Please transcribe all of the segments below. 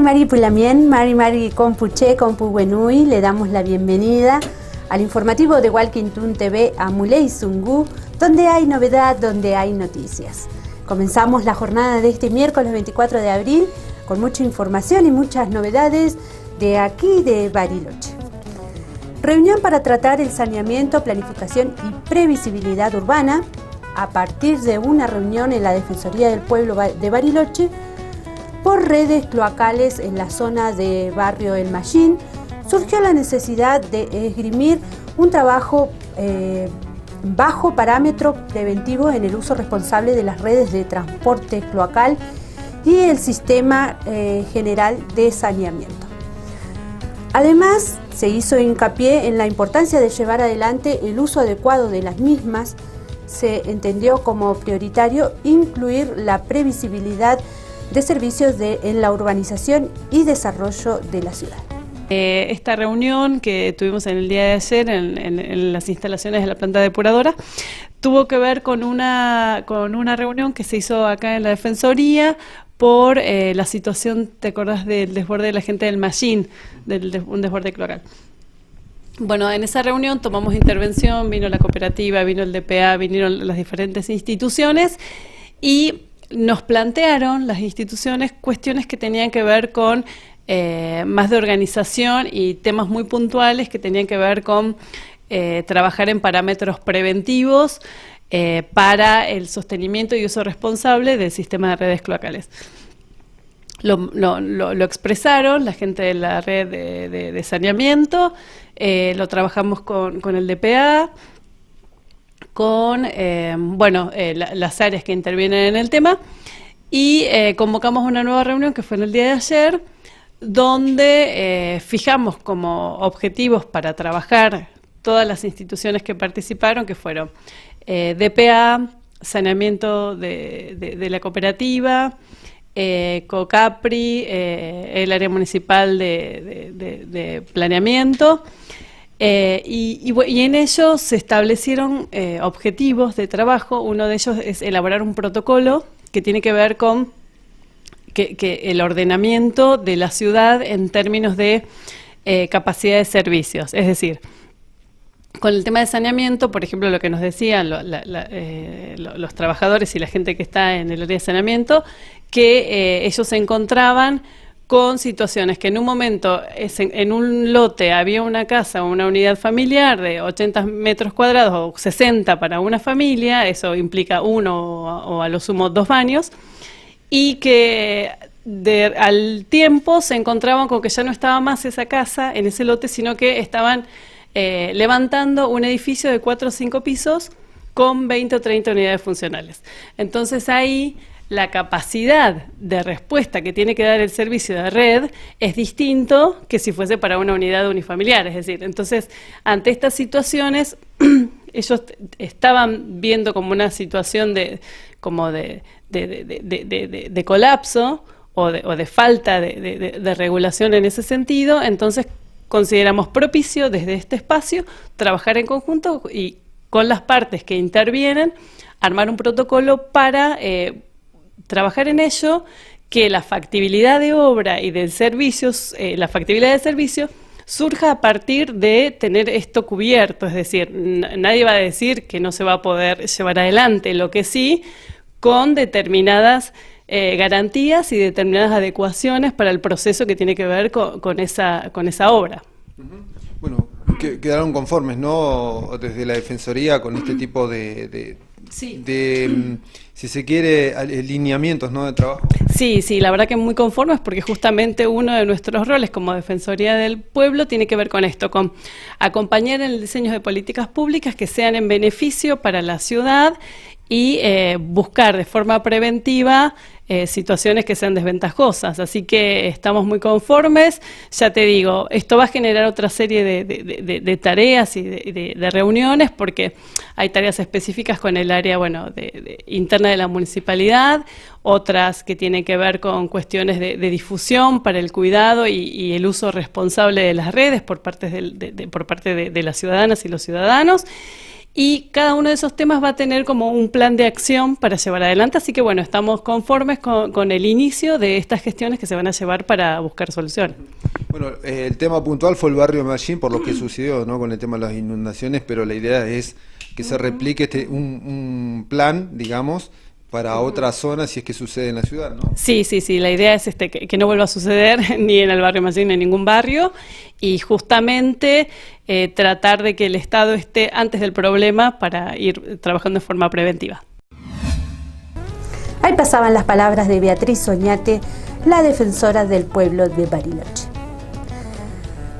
Mari Pulamien, Mari Compuche, Compuwenui, le damos la bienvenida al informativo de Walkintun TV Amuley Zungu, donde hay novedad, donde hay noticias. Comenzamos la jornada de este miércoles 24 de abril con mucha información y muchas novedades de aquí de Bariloche. Reunión para tratar el saneamiento, planificación y previsibilidad urbana. A partir de una reunión en la Defensoría del Pueblo de Bariloche, por redes cloacales en la zona de Barrio El Mallín, surgió la necesidad de esgrimir un trabajo bajo parámetro preventivo en el uso responsable de las redes de transporte cloacal y el sistema general de saneamiento. Además, se hizo hincapié en la importancia de llevar adelante el uso adecuado de las mismas. Se entendió como prioritario incluir la previsibilidad de servicios en la urbanización y desarrollo de la ciudad. Esta reunión que tuvimos en el día de ayer en las instalaciones de la planta depuradora tuvo que ver con una reunión que se hizo acá en la Defensoría por la situación, ¿te acordás del desborde de la gente del Mallín, un desborde cloacal? Bueno, en esa reunión tomamos intervención, vino la cooperativa, vino el DPA, vinieron las diferentes instituciones y nos plantearon las instituciones cuestiones que tenían que ver con más de organización y temas muy puntuales que tenían que ver con trabajar en parámetros preventivos para el sostenimiento y uso responsable del sistema de redes cloacales. Lo expresaron la gente de la red de saneamiento, lo trabajamos con el DPA, con las áreas que intervienen en el tema y convocamos una nueva reunión que fue en el día de ayer, donde fijamos como objetivos para trabajar todas las instituciones que participaron, que fueron DPA, saneamiento de la cooperativa, COCAPRI, el área municipal de planeamiento, y en ellos se establecieron objetivos de trabajo. Uno de ellos es elaborar un protocolo que tiene que ver con que el ordenamiento de la ciudad en términos de capacidad de servicios, es decir, con el tema de saneamiento, por ejemplo, lo que nos decían los trabajadores y la gente que está en el área de saneamiento, que ellos se encontraban con situaciones que en un momento, en un lote había una casa o una unidad familiar de 80 metros cuadrados o 60 para una familia, eso implica uno o a lo sumo 2 baños, y que al tiempo se encontraban con que ya no estaba más esa casa en ese lote, sino que estaban levantando un edificio de 4 o 5 pisos con 20 o 30 unidades funcionales. Entonces ahí la capacidad de respuesta que tiene que dar el servicio de red es distinto que si fuese para una unidad unifamiliar. Es decir, entonces ante estas situaciones ellos estaban viendo como una situación de colapso o de falta de regulación en ese sentido. Entonces consideramos propicio desde este espacio trabajar en conjunto y con las partes que intervienen, armar un protocolo para trabajar en ello, que la factibilidad de obra y del servicio, la factibilidad del servicio surja a partir de tener esto cubierto. Es decir, nadie va a decir que no se va a poder llevar adelante, lo que sí, con determinadas garantías y determinadas adecuaciones para el proceso que tiene que ver con esa obra. Bueno, quedaron conformes, ¿no?, desde la Defensoría con este tipo Sí. Si se quiere, lineamientos, ¿no?, de trabajo. Sí, la verdad que muy conformes, porque justamente uno de nuestros roles como Defensoría del Pueblo tiene que ver con esto, con acompañar en el diseño de políticas públicas que sean en beneficio para la ciudad y buscar de forma preventiva situaciones que sean desventajosas. Así que estamos muy conformes. Ya te digo, esto va a generar otra serie de tareas y de reuniones, porque hay tareas específicas con el área interna de la municipalidad, otras que tienen que ver con cuestiones de difusión para el cuidado y el uso responsable de las redes por parte de las ciudadanas y los ciudadanos. y cada uno de esos temas va a tener como un plan de acción para llevar adelante, así que bueno, estamos conformes con el inicio de estas gestiones que se van a llevar para buscar soluciones. Bueno, el tema puntual fue el barrio Mallín por lo que sucedió, ¿no?, con el tema de las inundaciones, pero la idea es que se replique un plan, digamos, para otras zonas si es que sucede en la ciudad, ¿no? Sí, la idea es que no vuelva a suceder ni en el barrio Mallín ni en ningún barrio, y justamente tratar de que el Estado esté antes del problema para ir trabajando de forma preventiva. Ahí pasaban las palabras de Beatriz Oñate, la defensora del pueblo de Bariloche.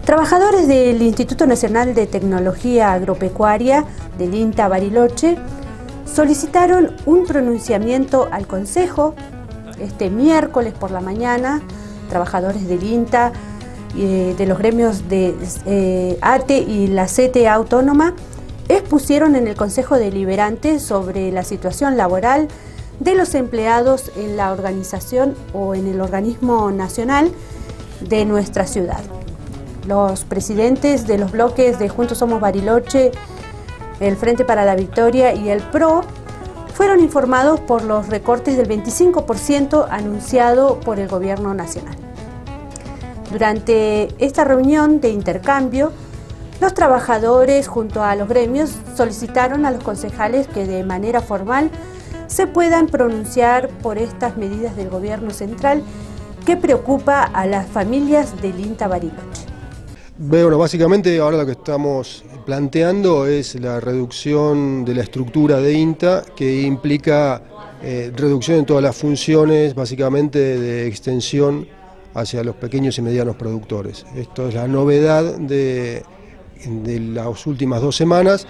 Trabajadores del Instituto Nacional de Tecnología Agropecuaria del INTA Bariloche solicitaron un pronunciamiento al Consejo este miércoles por la mañana. Trabajadores del INTA, de los gremios de ATE y la CTA Autónoma expusieron en el Consejo Deliberante sobre la situación laboral de los empleados en la organización o en el organismo nacional de nuestra ciudad. Los presidentes de los bloques de Juntos Somos Bariloche, el Frente para la Victoria y el PRO fueron informados por los recortes del 25% anunciado por el Gobierno Nacional. Durante esta reunión de intercambio, los trabajadores junto a los gremios solicitaron a los concejales que de manera formal se puedan pronunciar por estas medidas del Gobierno Central que preocupa a las familias del INTA Bariloche. Bueno, básicamente ahora lo que estamos planteando es la reducción de la estructura de INTA, que implica reducción en todas las funciones, básicamente de extensión hacia los pequeños y medianos productores. Esto es la novedad de las últimas 2 semanas,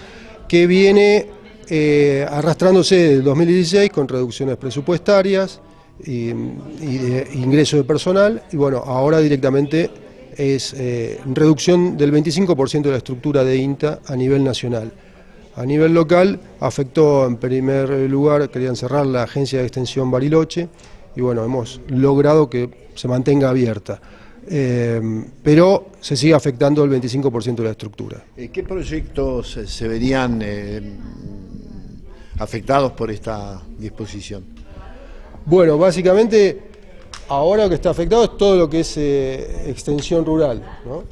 que viene arrastrándose desde 2016 con reducciones presupuestarias y de ingreso de personal, y bueno, ahora directamente es reducción del 25% de la estructura de INTA a nivel nacional. A nivel local afectó en primer lugar, querían cerrar la agencia de extensión Bariloche, y bueno, hemos logrado que se mantenga abierta, pero se sigue afectando el 25% de la estructura. ¿Qué proyectos se verían afectados por esta disposición? Bueno, básicamente ahora lo que está afectado es todo lo que es extensión rural, ¿no?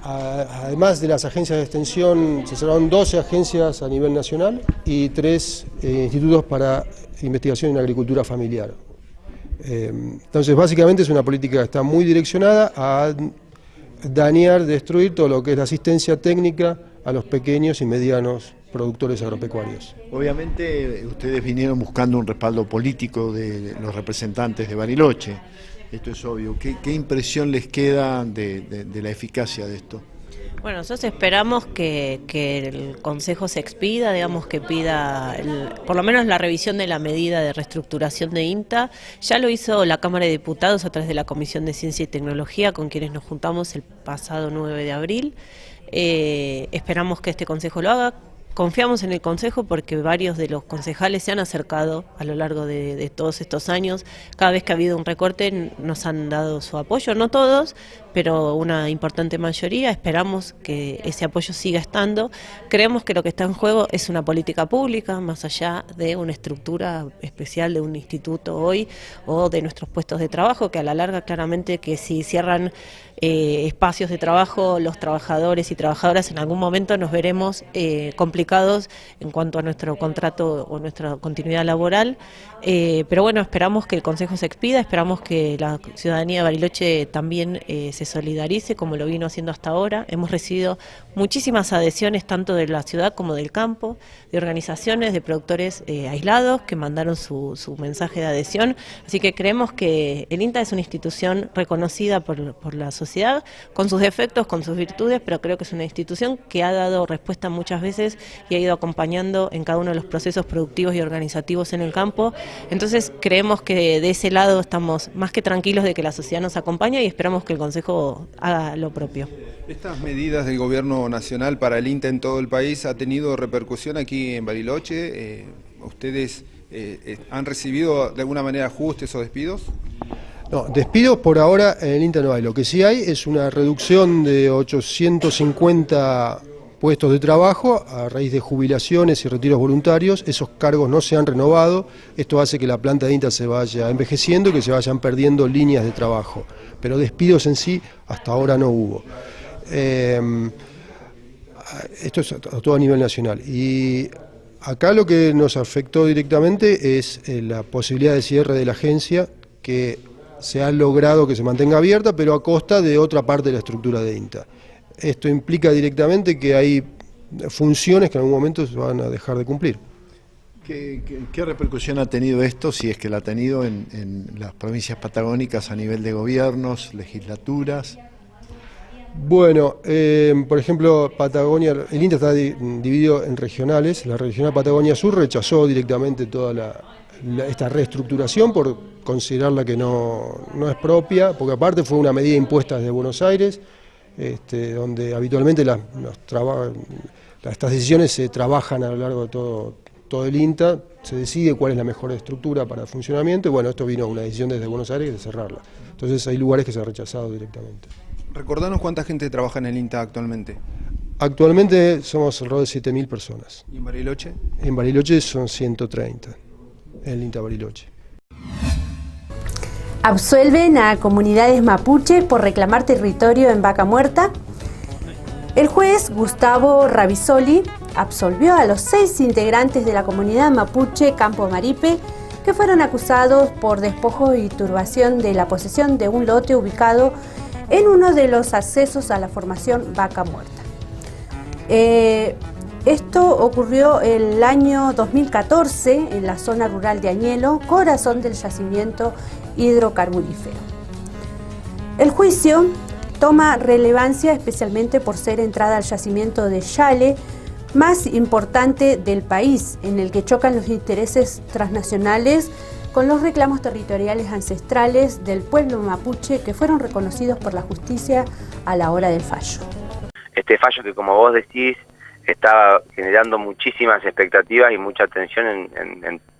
Además de las agencias de extensión, se cerraron 12 agencias a nivel nacional y 3 institutos para investigación en agricultura familiar. Entonces, básicamente es una política que está muy direccionada a dañar, destruir todo lo que es la asistencia técnica a los pequeños y medianos productores agropecuarios. Obviamente ustedes vinieron buscando un respaldo político de los representantes de Bariloche, esto es obvio. ¿Qué impresión les queda de la eficacia de esto? Bueno, nosotros esperamos que el Consejo se expida, digamos que pida por lo menos la revisión de la medida de reestructuración de INTA. Ya lo hizo la Cámara de Diputados a través de la Comisión de Ciencia y Tecnología, con quienes nos juntamos el pasado 9 de abril. Esperamos que este Consejo lo haga. Confiamos en el Consejo porque varios de los concejales se han acercado a lo largo de todos estos años. Cada vez que ha habido un recorte nos han dado su apoyo, no todos, pero una importante mayoría. Esperamos que ese apoyo siga estando. Creemos que lo que está en juego es una política pública, más allá de una estructura especial de un instituto hoy o de nuestros puestos de trabajo, que a la larga claramente que si cierran espacios de trabajo, los trabajadores y trabajadoras en algún momento nos veremos complicados en cuanto a nuestro contrato o nuestra continuidad laboral, pero bueno, esperamos que el Consejo se expida, esperamos que la ciudadanía de Bariloche también se solidarice como lo vino haciendo hasta ahora. Hemos recibido muchísimas adhesiones tanto de la ciudad como del campo, de organizaciones, de productores aislados que mandaron su mensaje de adhesión, así que creemos que el INTA es una institución reconocida por la sociedad, con sus defectos, con sus virtudes, pero creo que es una institución que ha dado respuesta muchas veces y ha ido acompañando en cada uno de los procesos productivos y organizativos en el campo. Entonces creemos que de ese lado estamos más que tranquilos de que la sociedad nos acompaña y esperamos que el Consejo haga lo propio. ¿Estas medidas del Gobierno Nacional para el INTA en todo el país ha tenido repercusión aquí en Bariloche? ¿Ustedes han recibido de alguna manera ajustes o despidos? No, despidos por ahora en el INTA no hay. Lo que sí hay es una reducción de 850 puestos de trabajo a raíz de jubilaciones y retiros voluntarios. Esos cargos no se han renovado. Esto hace que la planta de INTA se vaya envejeciendo y que se vayan perdiendo líneas de trabajo. Pero despidos en sí hasta ahora no hubo. Esto es a todo a nivel nacional. Y acá lo que nos afectó directamente es la posibilidad de cierre de la agencia, que se ha logrado que se mantenga abierta, pero a costa de otra parte de la estructura de INTA. Esto implica directamente que hay funciones que en algún momento se van a dejar de cumplir. ¿Qué repercusión ha tenido esto, si es que la ha tenido, en las provincias patagónicas a nivel de gobiernos, legislaturas? Bueno, por ejemplo, Patagonia, el INTA está dividido en regionales. La regional Patagonia Sur rechazó directamente toda esta reestructuración por considerarla que no es propia, porque aparte fue una medida impuesta desde Buenos Aires, donde habitualmente estas decisiones se trabajan a lo largo de todo el INTA, se decide cuál es la mejor estructura para el funcionamiento, y bueno, esto vino una decisión desde Buenos Aires de cerrarla. Entonces hay lugares que se han rechazado directamente. Recordanos cuánta gente trabaja en el INTA actualmente. Actualmente somos alrededor de 7.000 personas. ¿Y en Bariloche? En Bariloche son 130, en el INTA Bariloche. Absuelven a comunidades mapuche por reclamar territorio en Vaca Muerta. El juez Gustavo Ravisoli absolvió a los 6 integrantes de la comunidad mapuche Campo Maripe, que fueron acusados por despojo y turbación de la posesión de un lote ubicado en uno de los accesos a la formación Vaca Muerta. Esto ocurrió el año 2014 en la zona rural de Añelo, corazón del yacimiento hidrocarburífero. El juicio toma relevancia especialmente por ser entrada al yacimiento de Yale, más importante del país, en el que chocan los intereses transnacionales con los reclamos territoriales ancestrales del pueblo mapuche, que fueron reconocidos por la justicia a la hora del fallo. Este fallo, que como vos decís, estaba generando muchísimas expectativas y mucha atención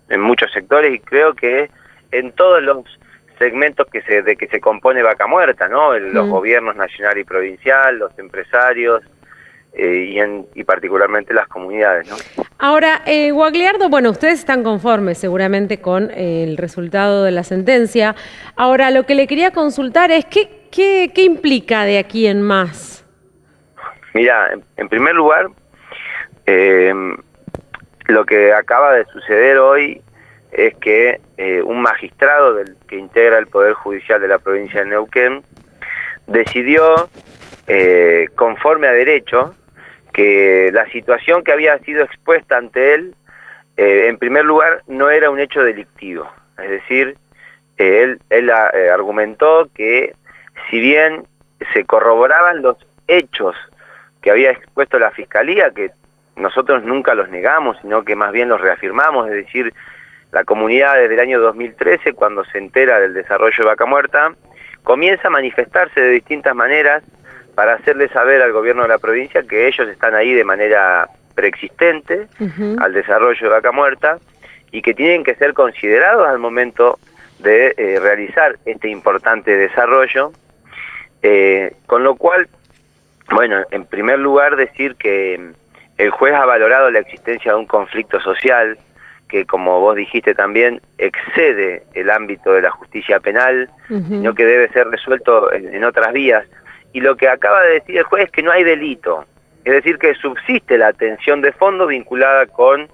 en muchos sectores, y creo que en todos los segmentos de que se compone Vaca Muerta, ¿no? Los gobiernos nacional y provincial, los empresarios, y particularmente las comunidades, ¿no? Ahora, Guagliardo, bueno, ustedes están conformes seguramente con el resultado de la sentencia. Ahora, lo que le quería consultar es ¿qué implica de aquí en más? Mira, en primer lugar, lo que acaba de suceder hoy es que un magistrado que integra el Poder Judicial de la provincia de Neuquén decidió, conforme a derecho, que la situación que había sido expuesta ante él, en primer lugar, no era un hecho delictivo. Es decir, él argumentó que si bien se corroboraban los hechos que había expuesto la Fiscalía, que nosotros nunca los negamos, sino que más bien los reafirmamos, es decir, la comunidad desde el año 2013, cuando se entera del desarrollo de Vaca Muerta, comienza a manifestarse de distintas maneras para hacerle saber al gobierno de la provincia que ellos están ahí de manera preexistente al desarrollo de Vaca Muerta, y que tienen que ser considerados al momento de realizar este importante desarrollo, con lo cual, bueno, en primer lugar decir que el juez ha valorado la existencia de un conflicto social que, como vos dijiste también, excede el ámbito de la justicia penal, sino que debe ser resuelto en otras vías. Y lo que acaba de decir el juez es que no hay delito, es decir, que subsiste la atención de fondo vinculada con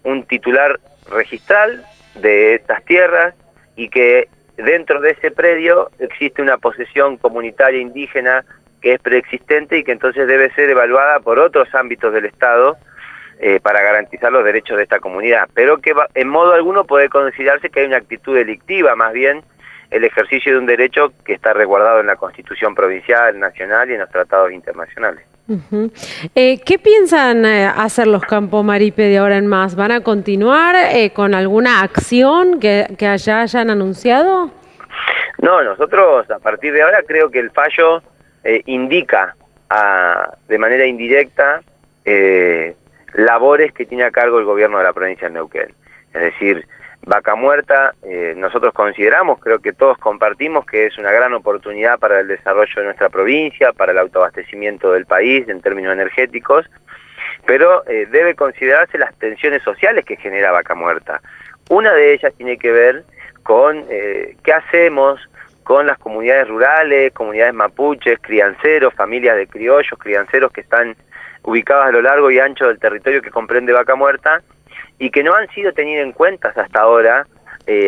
un titular registral de estas tierras, y que dentro de ese predio existe una posesión comunitaria indígena que es preexistente y que entonces debe ser evaluada por otros ámbitos del Estado para garantizar los derechos de esta comunidad, pero que en modo alguno puede considerarse que hay una actitud delictiva, más bien el ejercicio de un derecho que está resguardado en la Constitución provincial, nacional y en los tratados internacionales. ¿Qué piensan hacer los Campo Maripe de ahora en más? ¿Van a continuar con alguna acción que allá hayan anunciado? No, nosotros a partir de ahora creo que el fallo indica de manera indirecta labores que tiene a cargo el gobierno de la provincia de Neuquén. Es decir, Vaca Muerta, nosotros consideramos, creo que todos compartimos, que es una gran oportunidad para el desarrollo de nuestra provincia, para el autoabastecimiento del país en términos energéticos, pero debe considerarse las tensiones sociales que genera Vaca Muerta. Una de ellas tiene que ver con qué hacemos con las comunidades rurales, comunidades mapuches, crianceros, familias de criollos, crianceros que están ubicadas a lo largo y ancho del territorio que comprende Vaca Muerta, y que no han sido tenidas en cuenta hasta ahora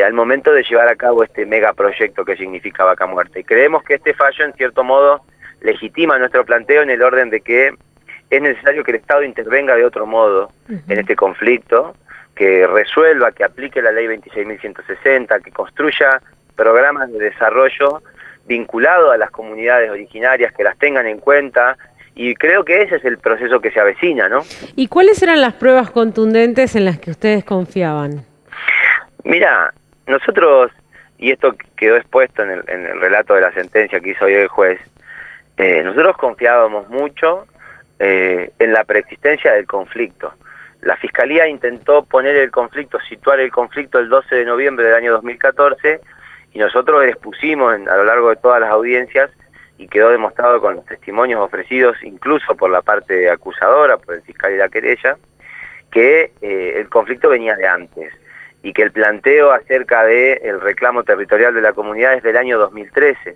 al momento de llevar a cabo este megaproyecto que significa Vaca Muerta. Y creemos que este fallo, en cierto modo, legitima nuestro planteo en el orden de que es necesario que el Estado intervenga de otro modo en este conflicto, que resuelva, que aplique la ley 26.160, que construya programas de desarrollo vinculados a las comunidades originarias, que las tengan en cuenta. Y creo que ese es el proceso que se avecina, ¿no? ¿Y cuáles eran las pruebas contundentes en las que ustedes confiaban? Mira, nosotros, y esto quedó expuesto en el relato de la sentencia que hizo hoy el juez, nosotros confiábamos mucho en la preexistencia del conflicto. La Fiscalía intentó poner el conflicto, situar el conflicto el 12 de noviembre del año 2014, y nosotros expusimos a lo largo de todas las audiencias, y quedó demostrado con los testimonios ofrecidos incluso por la parte acusadora, por el fiscal y la querella, que el conflicto venía de antes y que el planteo acerca del reclamo territorial de la comunidad es del año 2013.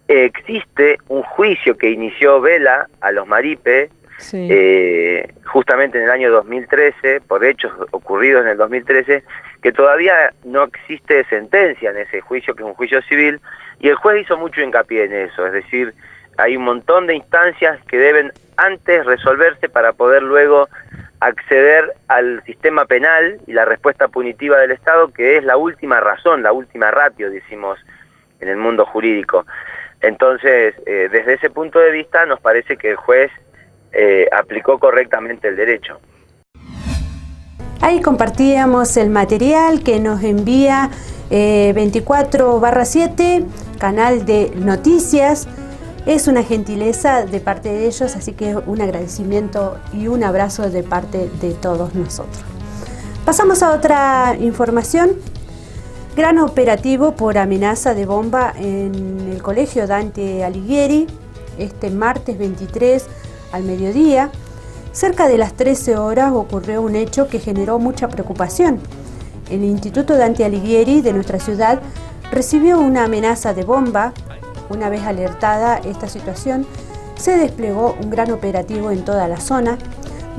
Existe un juicio que inició Vela a los Maripe, sí, justamente en el año 2013, por hechos ocurridos en el 2013, que todavía no existe sentencia en ese juicio, que es un juicio civil, y el juez hizo mucho hincapié en eso, es decir, hay un montón de instancias que deben antes resolverse para poder luego acceder al sistema penal y la respuesta punitiva del Estado, que es la última razón, la última ratio, decimos en el mundo jurídico. Entonces, desde ese punto de vista, nos parece que el juez aplicó correctamente el derecho. Ahí compartíamos el material que nos envía 24/7, canal de noticias. Es una gentileza de parte de ellos, así que un agradecimiento y un abrazo de parte de todos nosotros. Pasamos a otra información. Gran operativo por amenaza de bomba en el Colegio Dante Alighieri, este martes 23 al mediodía. Cerca de las 13 horas ocurrió un hecho que generó mucha preocupación. El Instituto Dante Alighieri de nuestra ciudad recibió una amenaza de bomba. Una vez alertada esta situación, se desplegó un gran operativo en toda la zona,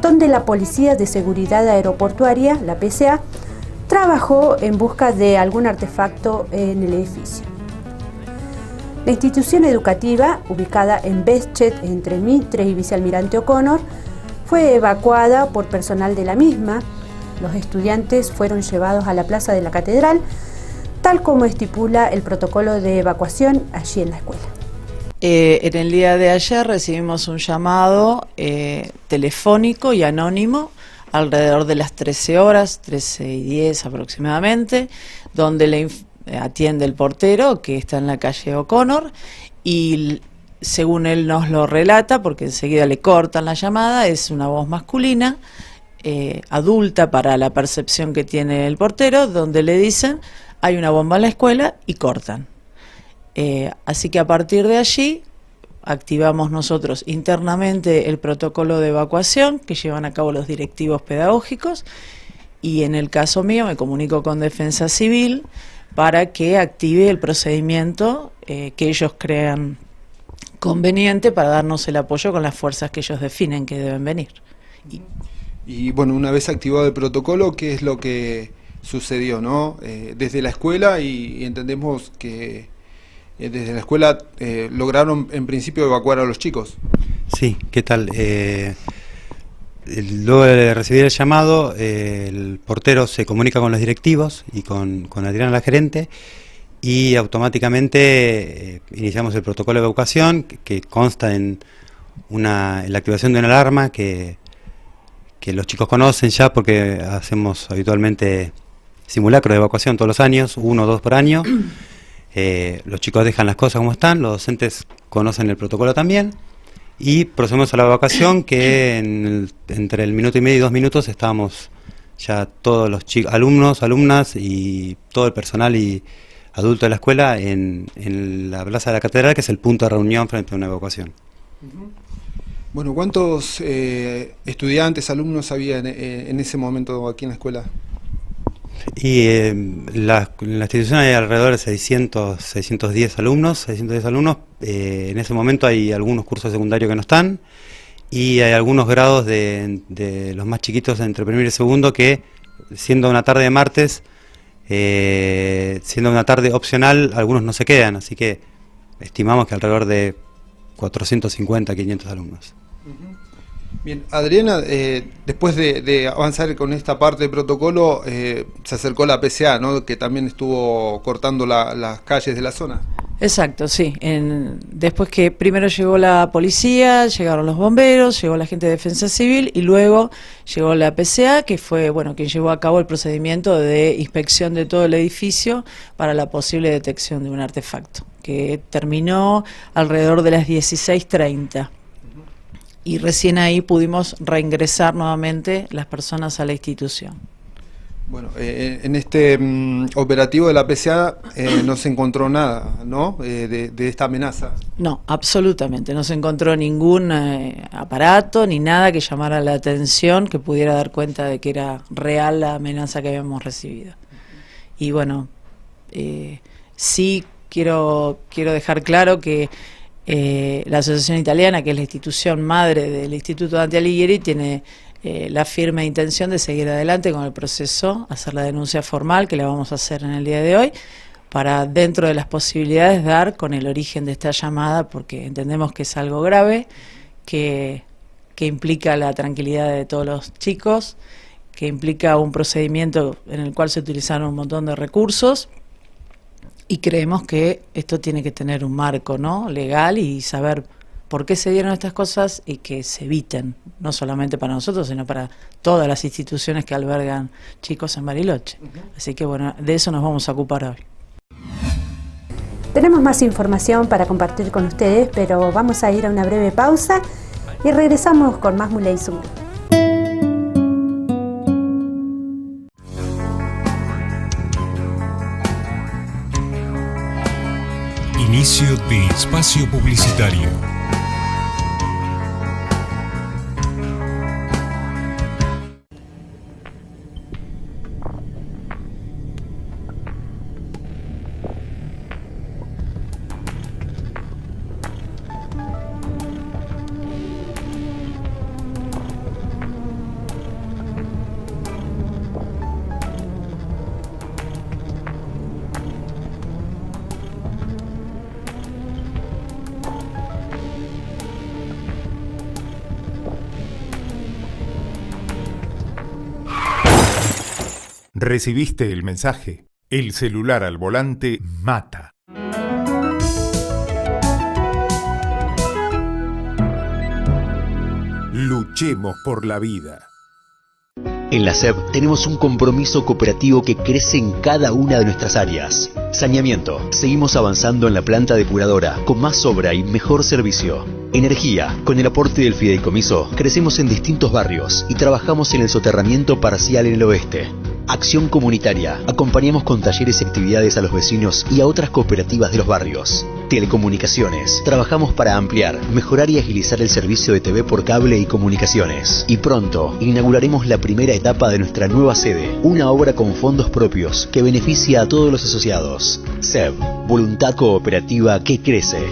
donde la Policía de Seguridad Aeroportuaria, la PSA, trabajó en busca de algún artefacto en el edificio. La institución educativa, ubicada en Bestchet, entre Mitre y Vicealmirante O'Connor, fue evacuada por personal de la misma. Los estudiantes fueron llevados a la plaza de la Catedral, tal como estipula el protocolo de evacuación allí en la escuela. En el día de ayer recibimos un llamado telefónico y anónimo alrededor de las 13 horas, 13:10 aproximadamente, donde le atiende el portero que está en la calle O'Connor y según él nos lo relata, porque enseguida le cortan la llamada, es una voz masculina, adulta para la percepción que tiene el portero, donde le dicen hay una bomba en la escuela y cortan. Así que a partir de allí activamos nosotros internamente el protocolo de evacuación que llevan a cabo los directivos pedagógicos y en el caso mío me comunico con Defensa Civil para que active el procedimiento que ellos crean conveniente para darnos el apoyo con las fuerzas que ellos definen que deben venir. Y bueno, una vez activado el protocolo, ¿qué es lo que sucedió, no? Desde la escuela y entendemos que desde la escuela lograron en principio evacuar a los chicos. Sí, ¿qué tal? Luego de recibir el llamado, el portero se comunica con los directivos y con Adriana, la gerente, y automáticamente iniciamos el protocolo de evacuación que consta en la activación de una alarma que los chicos conocen ya porque hacemos habitualmente simulacros de evacuación todos los años, 1 o 2 por año. Los chicos dejan las cosas como están, los docentes conocen el protocolo también y procedemos a la evacuación que entre el minuto y medio y 2 minutos estábamos ya todos los chicos, alumnos, alumnas y todo el personal y adulto de la escuela en la Plaza de la Catedral, que es el punto de reunión frente a una evacuación. Bueno, ¿cuántos estudiantes, alumnos había en ese momento aquí en la escuela? Y en la institución hay alrededor de 610 alumnos. En ese momento hay algunos cursos secundarios que no están y hay algunos grados de los más chiquitos entre primero y segundo que, siendo una tarde de martes, siendo una tarde opcional, algunos no se quedan, así que estimamos que alrededor de 450, 500 alumnos. Bien, Adriana, después de avanzar con esta parte de protocolo, se acercó la PCA, ¿no?, que también estuvo cortando las calles de la zona. Exacto, sí. Después que primero llegó la policía, llegaron los bomberos, llegó la gente de Defensa Civil y luego llegó la PCA, que fue, bueno, quien llevó a cabo el procedimiento de inspección de todo el edificio para la posible detección de un artefacto, que terminó alrededor de las 16:30. Y recién ahí pudimos reingresar nuevamente las personas a la institución. Bueno, en este operativo de la PCA no se encontró nada, ¿no?, de esta amenaza. No, absolutamente. No se encontró ningún aparato ni nada que llamara la atención que pudiera dar cuenta de que era real la amenaza que habíamos recibido. Y bueno, sí quiero dejar claro que la Asociación Italiana, que es la institución madre del Instituto Dante Alighieri, tiene la firme intención de seguir adelante con el proceso, hacer la denuncia formal, que la vamos a hacer en el día de hoy, para, dentro de las posibilidades, dar con el origen de esta llamada, porque entendemos que es algo grave, que implica la tranquilidad de todos los chicos, que implica un procedimiento en el cual se utilizaron un montón de recursos, y creemos que esto tiene que tener un marco, ¿no?, legal, y saber por qué se dieron estas cosas y que se eviten, no solamente para nosotros, sino para todas las instituciones que albergan chicos en Bariloche. Así que bueno, de eso nos vamos a ocupar hoy. Tenemos más información para compartir con ustedes, pero vamos a ir a una breve pausa y regresamos con más Muley Zungu. Inicio de espacio publicitario. ¿Recibiste el mensaje? El celular al volante mata. Luchemos por la vida. En la SEB tenemos un compromiso cooperativo que crece en cada una de nuestras áreas. Saneamiento. Seguimos avanzando en la planta depuradora, con más obra y mejor servicio. Energía. Con el aporte del fideicomiso, crecemos en distintos barrios y trabajamos en el soterramiento parcial en el oeste. Acción comunitaria. Acompañamos con talleres y actividades a los vecinos y a otras cooperativas de los barrios. Telecomunicaciones. Trabajamos para ampliar, mejorar y agilizar el servicio de TV por cable y comunicaciones. Y pronto inauguraremos la primera etapa de nuestra nueva sede, una obra con fondos propios que beneficia a todos los asociados. SEB, voluntad cooperativa que crece.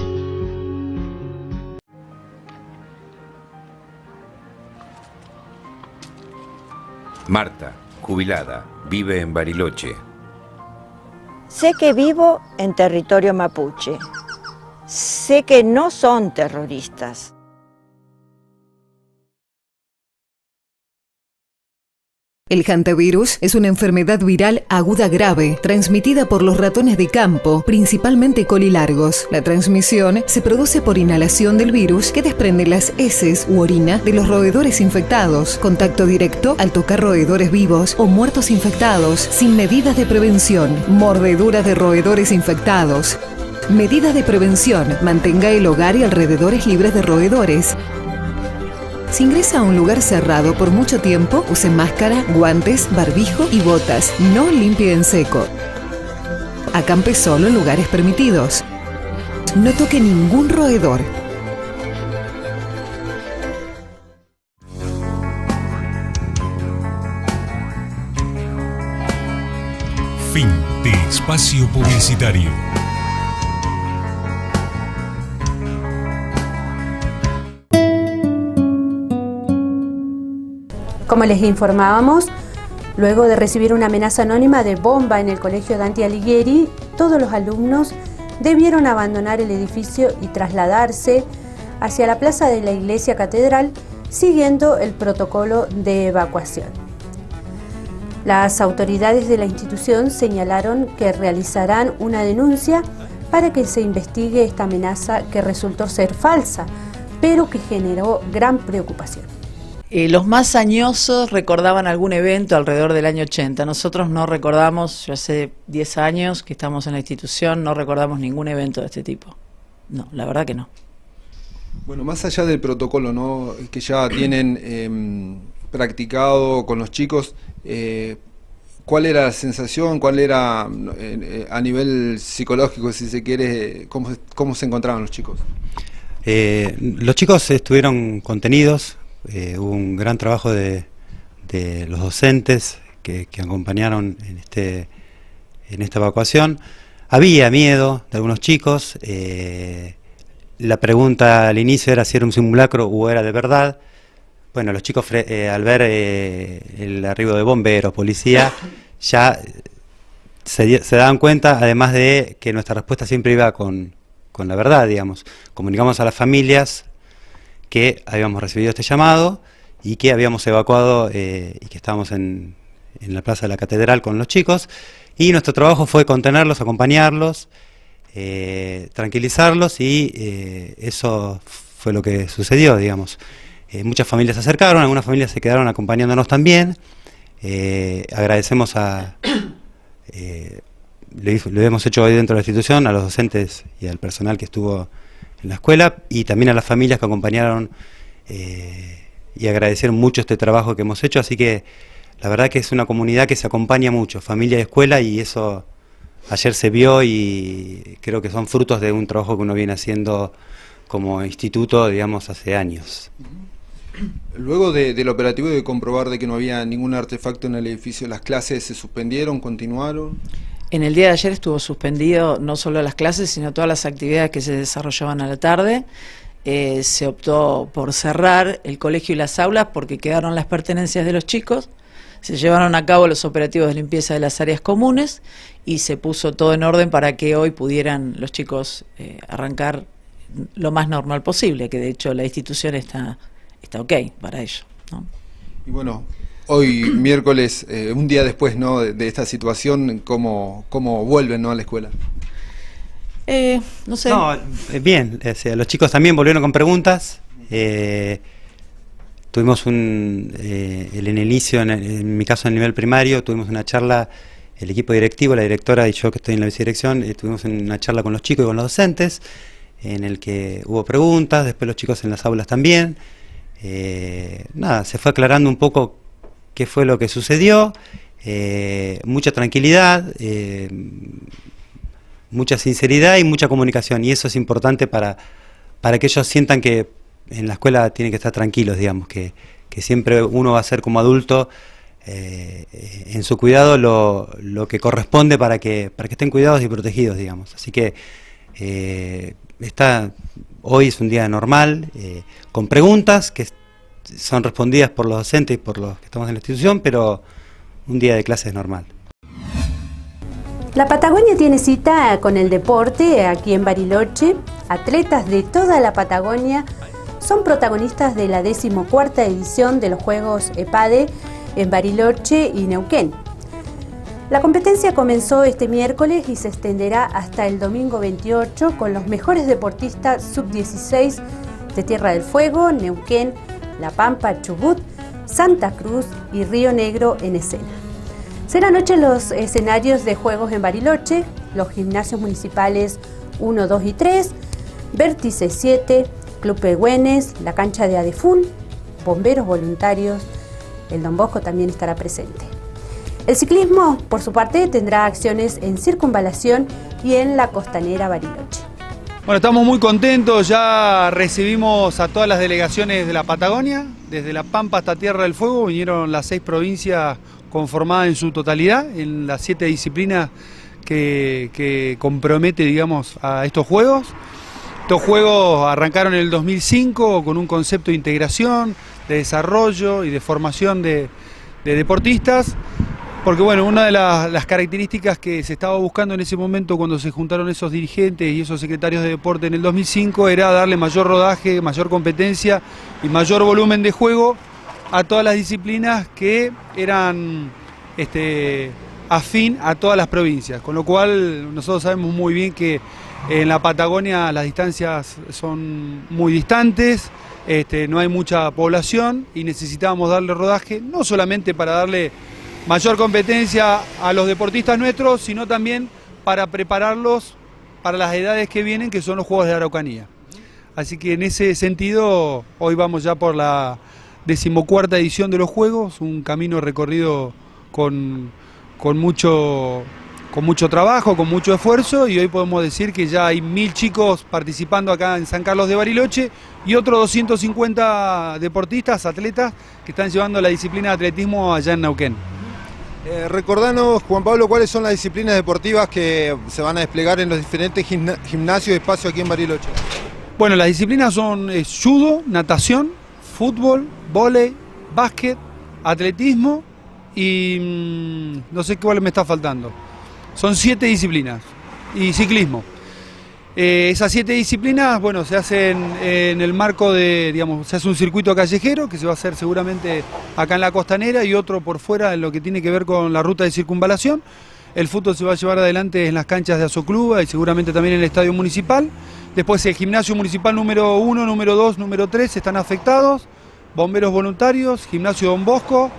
Marta, jubilada, vive en Bariloche. Sé que vivo en territorio mapuche. Sé que no son terroristas. El hantavirus es una enfermedad viral aguda grave, transmitida por los ratones de campo, principalmente colilargos. La transmisión se produce por inhalación del virus que desprende las heces u orina de los roedores infectados, contacto directo al tocar roedores vivos o muertos infectados, sin medidas de prevención, mordedura de roedores infectados. Medidas de prevención: mantenga el hogar y alrededores libres de roedores. Si ingresa a un lugar cerrado por mucho tiempo, use máscara, guantes, barbijo y botas. No limpie en seco. Acampe solo en lugares permitidos. No toque ningún roedor. Fin de espacio publicitario. Como les informábamos, luego de recibir una amenaza anónima de bomba en el colegio Dante Alighieri, todos los alumnos debieron abandonar el edificio y trasladarse hacia la plaza de la iglesia catedral, siguiendo el protocolo de evacuación. Las autoridades de la institución señalaron que realizarán una denuncia para que se investigue esta amenaza que resultó ser falsa, pero que generó gran preocupación. Los más añosos recordaban algún evento alrededor del año 80. Nosotros no recordamos, yo hace 10 años que estamos en la institución, no recordamos ningún evento de este tipo. No, la verdad que no. Bueno, más allá del protocolo, ¿no?, que ya tienen practicado con los chicos, ¿cuál era la sensación? ¿Cuál era a nivel psicológico, si se quiere, cómo se encontraban los chicos? Los chicos estuvieron contenidos. Hubo un gran trabajo de los docentes que acompañaron en esta evacuación. Había miedo de algunos chicos. La pregunta al inicio era si era un simulacro o era de verdad. Bueno, los chicos al ver el arribo de bomberos, policía, ya se daban cuenta, además de que nuestra respuesta siempre iba con la verdad, digamos. Comunicamos a las familias que habíamos recibido este llamado y que habíamos evacuado y que estábamos en la plaza de la catedral con los chicos, y nuestro trabajo fue contenerlos, acompañarlos, tranquilizarlos, y eso fue lo que sucedió, digamos. Muchas familias se acercaron, algunas familias se quedaron acompañándonos también. Agradecemos lo hemos hecho hoy dentro de la institución, a los docentes y al personal que estuvo en la escuela, y también a las familias que acompañaron y agradecieron mucho este trabajo que hemos hecho. Así que la verdad que es una comunidad que se acompaña mucho, familia y escuela, y eso ayer se vio, y creo que son frutos de un trabajo que uno viene haciendo como instituto, digamos, hace años. Luego del operativo de comprobar de que no había ningún artefacto en el edificio, ¿las clases se suspendieron, continuaron? En el día de ayer estuvo suspendido no solo las clases, sino todas las actividades que se desarrollaban a la tarde. Se optó por cerrar el colegio y las aulas porque quedaron las pertenencias de los chicos. Se llevaron a cabo los operativos de limpieza de las áreas comunes y se puso todo en orden para que hoy pudieran los chicos arrancar lo más normal posible, que de hecho la institución está ok para ello, ¿no? Y bueno, hoy miércoles, un día después, ¿no?, de esta situación, ¿cómo vuelven, ¿no?, a la escuela? No sé. No, bien, los chicos también volvieron con preguntas. Tuvimos en el inicio, en mi caso en el nivel primario, tuvimos una charla, el equipo directivo, la directora y yo que estoy en la vicedirección, tuvimos una charla con los chicos y con los docentes, en el que hubo preguntas, después los chicos en las aulas también. Nada, se fue aclarando un poco qué fue lo que sucedió, mucha tranquilidad, mucha sinceridad y mucha comunicación, y eso es importante para que ellos sientan que en la escuela tienen que estar tranquilos, digamos, que siempre uno va a ser como adulto en su cuidado lo que corresponde para que estén cuidados y protegidos, digamos. Así que hoy es un día normal, con preguntas que son respondidas por los docentes y por los que estamos en la institución, pero un día de clases normal. La Patagonia tiene cita con el deporte aquí en Bariloche. Atletas de toda la Patagonia son protagonistas de la 14ª edición de los Juegos EPADE en Bariloche y Neuquén. La competencia comenzó este miércoles y se extenderá hasta el domingo 28 con los mejores deportistas sub-16 de Tierra del Fuego, Neuquén, La Pampa, Chubut, Santa Cruz y Río Negro en escena. Serán noche los escenarios de Juegos en Bariloche, los gimnasios municipales 1, 2 y 3, Vértice 7, Club Pehuen, la cancha de Adefún, bomberos voluntarios. El Don Bosco también estará presente. El ciclismo, por su parte, tendrá acciones en Circunvalación y en la Costanera Bariloche. Bueno, estamos muy contentos, ya recibimos a todas las delegaciones de la Patagonia, desde La Pampa hasta Tierra del Fuego, vinieron las 6 provincias conformadas en su totalidad, en las 7 disciplinas que compromete, digamos, a estos Juegos. Estos Juegos arrancaron en el 2005 con un concepto de integración, de desarrollo y de formación de deportistas. Porque bueno, una de las características que se estaba buscando en ese momento cuando se juntaron esos dirigentes y esos secretarios de deporte en el 2005 era darle mayor rodaje, mayor competencia y mayor volumen de juego a todas las disciplinas que eran afín a todas las provincias. Con lo cual nosotros sabemos muy bien que en la Patagonia las distancias son muy distantes, no hay mucha población y necesitábamos darle rodaje, no solamente para darle mayor competencia a los deportistas nuestros, sino también para prepararlos para las edades que vienen, que son los Juegos de Araucanía. Así que en ese sentido, hoy vamos ya por la 14ª edición de los Juegos, un camino recorrido con mucho trabajo, con mucho esfuerzo, y hoy podemos decir que ya hay 1000 chicos participando acá en San Carlos de Bariloche y otros 250 deportistas, atletas, que están llevando la disciplina de atletismo allá en Neuquén. Recordanos, Juan Pablo, cuáles son las disciplinas deportivas que se van a desplegar en los diferentes gimnasios de espacio aquí en Bariloche. Bueno, las disciplinas son judo, natación, fútbol, vóley, básquet, atletismo y no sé cuál me está faltando. Son 7 disciplinas y ciclismo. Esas 7 disciplinas, bueno, se hacen en el marco de, digamos, se hace un circuito callejero que se va a hacer seguramente acá en la Costanera y otro por fuera en lo que tiene que ver con la ruta de circunvalación. El fútbol se va a llevar adelante en las canchas de Azocluba y seguramente también en el estadio municipal. Después el gimnasio municipal número 1, número 2, número 3 están afectados. Bomberos voluntarios, gimnasio Don Bosco,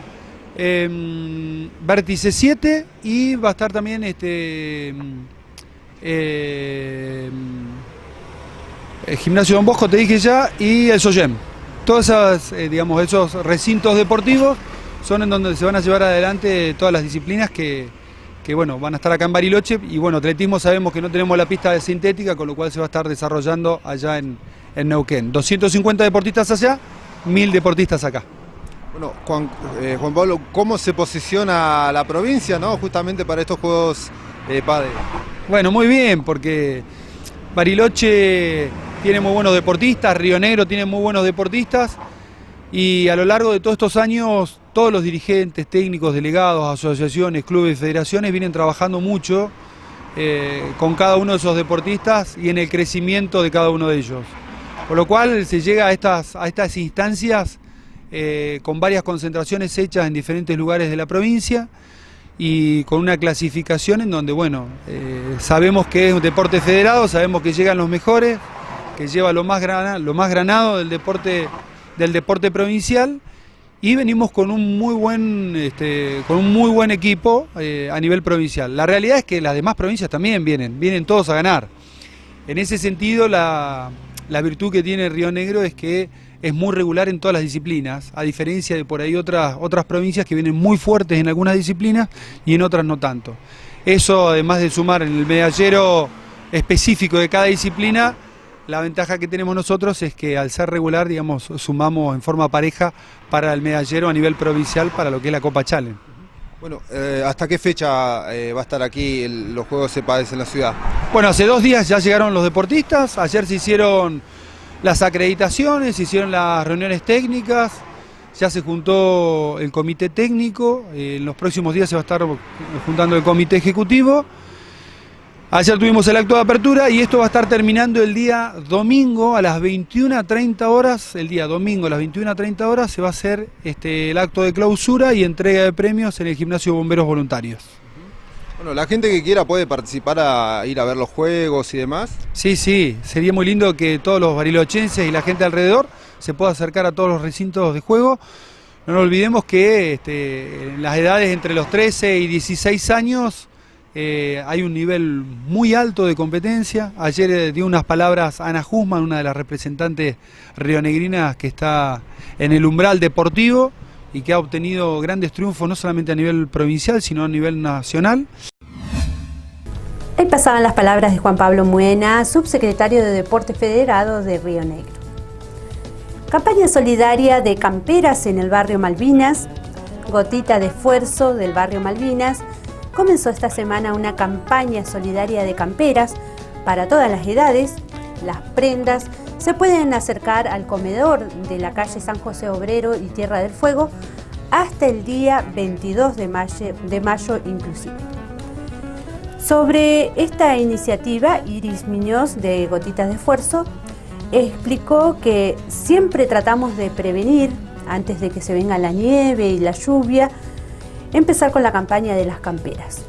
Vértice 7 y va a estar también el gimnasio Don Bosco, te dije ya, y el Soyem. Todos esos recintos deportivos son en donde se van a llevar adelante todas las disciplinas que bueno, van a estar acá en Bariloche. Y bueno, atletismo sabemos que no tenemos la pista de sintética, con lo cual se va a estar desarrollando allá en Neuquén. 250 deportistas allá, 1000 deportistas acá. Bueno, Juan Pablo, ¿cómo se posiciona la provincia, ¿no?, justamente para estos Juegos PADE? Bueno, muy bien, porque Bariloche tiene muy buenos deportistas, Río Negro tiene muy buenos deportistas y a lo largo de todos estos años todos los dirigentes, técnicos, delegados, asociaciones, clubes, federaciones vienen trabajando mucho con cada uno de esos deportistas y en el crecimiento de cada uno de ellos. Por lo cual se llega a estas instancias con varias concentraciones hechas en diferentes lugares de la provincia y con una clasificación en donde, bueno, sabemos que es un deporte federado, sabemos que llegan los mejores, que lleva lo más granado del deporte provincial y venimos con un muy buen equipo a nivel provincial. La realidad es que las demás provincias también vienen todos a ganar. En ese sentido, la virtud que tiene Río Negro es que es muy regular en todas las disciplinas, a diferencia de por ahí otras provincias que vienen muy fuertes en algunas disciplinas y en otras no tanto. Eso, además de sumar en el medallero específico de cada disciplina, la ventaja que tenemos nosotros es que al ser regular, digamos, sumamos en forma pareja para el medallero a nivel provincial para lo que es la Copa Challenge. Bueno, ¿hasta qué fecha va a estar aquí los Juegos PADE en la ciudad? Bueno, hace 2 días ya llegaron los deportistas, ayer se hicieron las acreditaciones, se hicieron las reuniones técnicas, ya se juntó el comité técnico, en los próximos días se va a estar juntando el comité ejecutivo. Ayer tuvimos el acto de apertura y esto va a estar terminando el día domingo a las 21:30 horas. El día domingo a las 21:30 horas se va a hacer el acto de clausura y entrega de premios en el gimnasio Bomberos Voluntarios. Bueno, la gente que quiera puede participar a ir a ver los juegos y demás. Sí, sería muy lindo que todos los barilochenses y la gente alrededor se pueda acercar a todos los recintos de juego. No nos olvidemos que en las edades entre los 13 y 16 años hay un nivel muy alto de competencia. Ayer dio unas palabras Ana Guzmán, una de las representantes rionegrinas que está en el umbral deportivo y que ha obtenido grandes triunfos no solamente a nivel provincial, sino a nivel nacional. Ahí pasaban las palabras de Juan Pablo Muena, subsecretario de Deporte Federado de Río Negro. Campaña solidaria de camperas en el barrio Malvinas, Gotita de Esfuerzo del barrio Malvinas. Comenzó esta semana una campaña solidaria de camperas para todas las edades. Las prendas se pueden acercar al comedor de la calle San José Obrero y Tierra del Fuego hasta el día 22 de mayo inclusive. Sobre esta iniciativa, Iris Muñoz de Gotitas de Esfuerzo explicó que siempre tratamos de prevenir, antes de que se venga la nieve y la lluvia, empezar con la campaña de las camperas.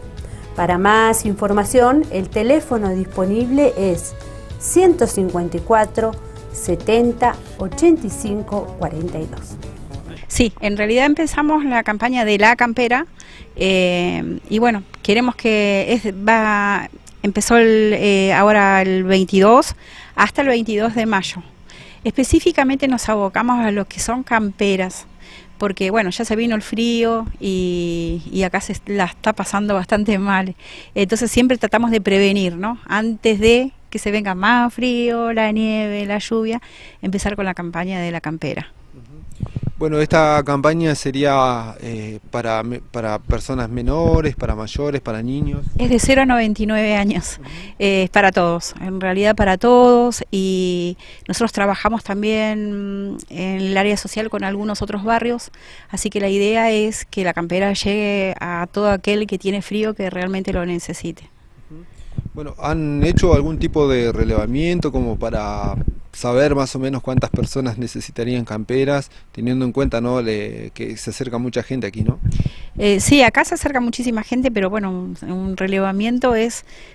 Para más información, el teléfono disponible es 154 70 85 42. Sí, en realidad empezamos la campaña de la campera y bueno, queremos que empezó ahora el 22 hasta el 22 de mayo. Específicamente nos abocamos a lo que son camperas, porque bueno, ya se vino el frío y acá se la está pasando bastante mal. Entonces siempre tratamos de prevenir, ¿no? Antes de que se venga más frío, la nieve, la lluvia, empezar con la campaña de la campera. Bueno, esta campaña sería para personas menores, para mayores, para niños. Es de 0 a 99 años, es para todos, en realidad para todos, y nosotros trabajamos también en el área social con algunos otros barrios, así que la idea es que la campera llegue a todo aquel que tiene frío que realmente lo necesite. Bueno, ¿han hecho algún tipo de relevamiento como para saber más o menos cuántas personas necesitarían camperas, teniendo en cuenta, ¿no?, que se acerca mucha gente aquí, ¿no? Sí, acá se acerca muchísima gente, pero bueno, un relevamiento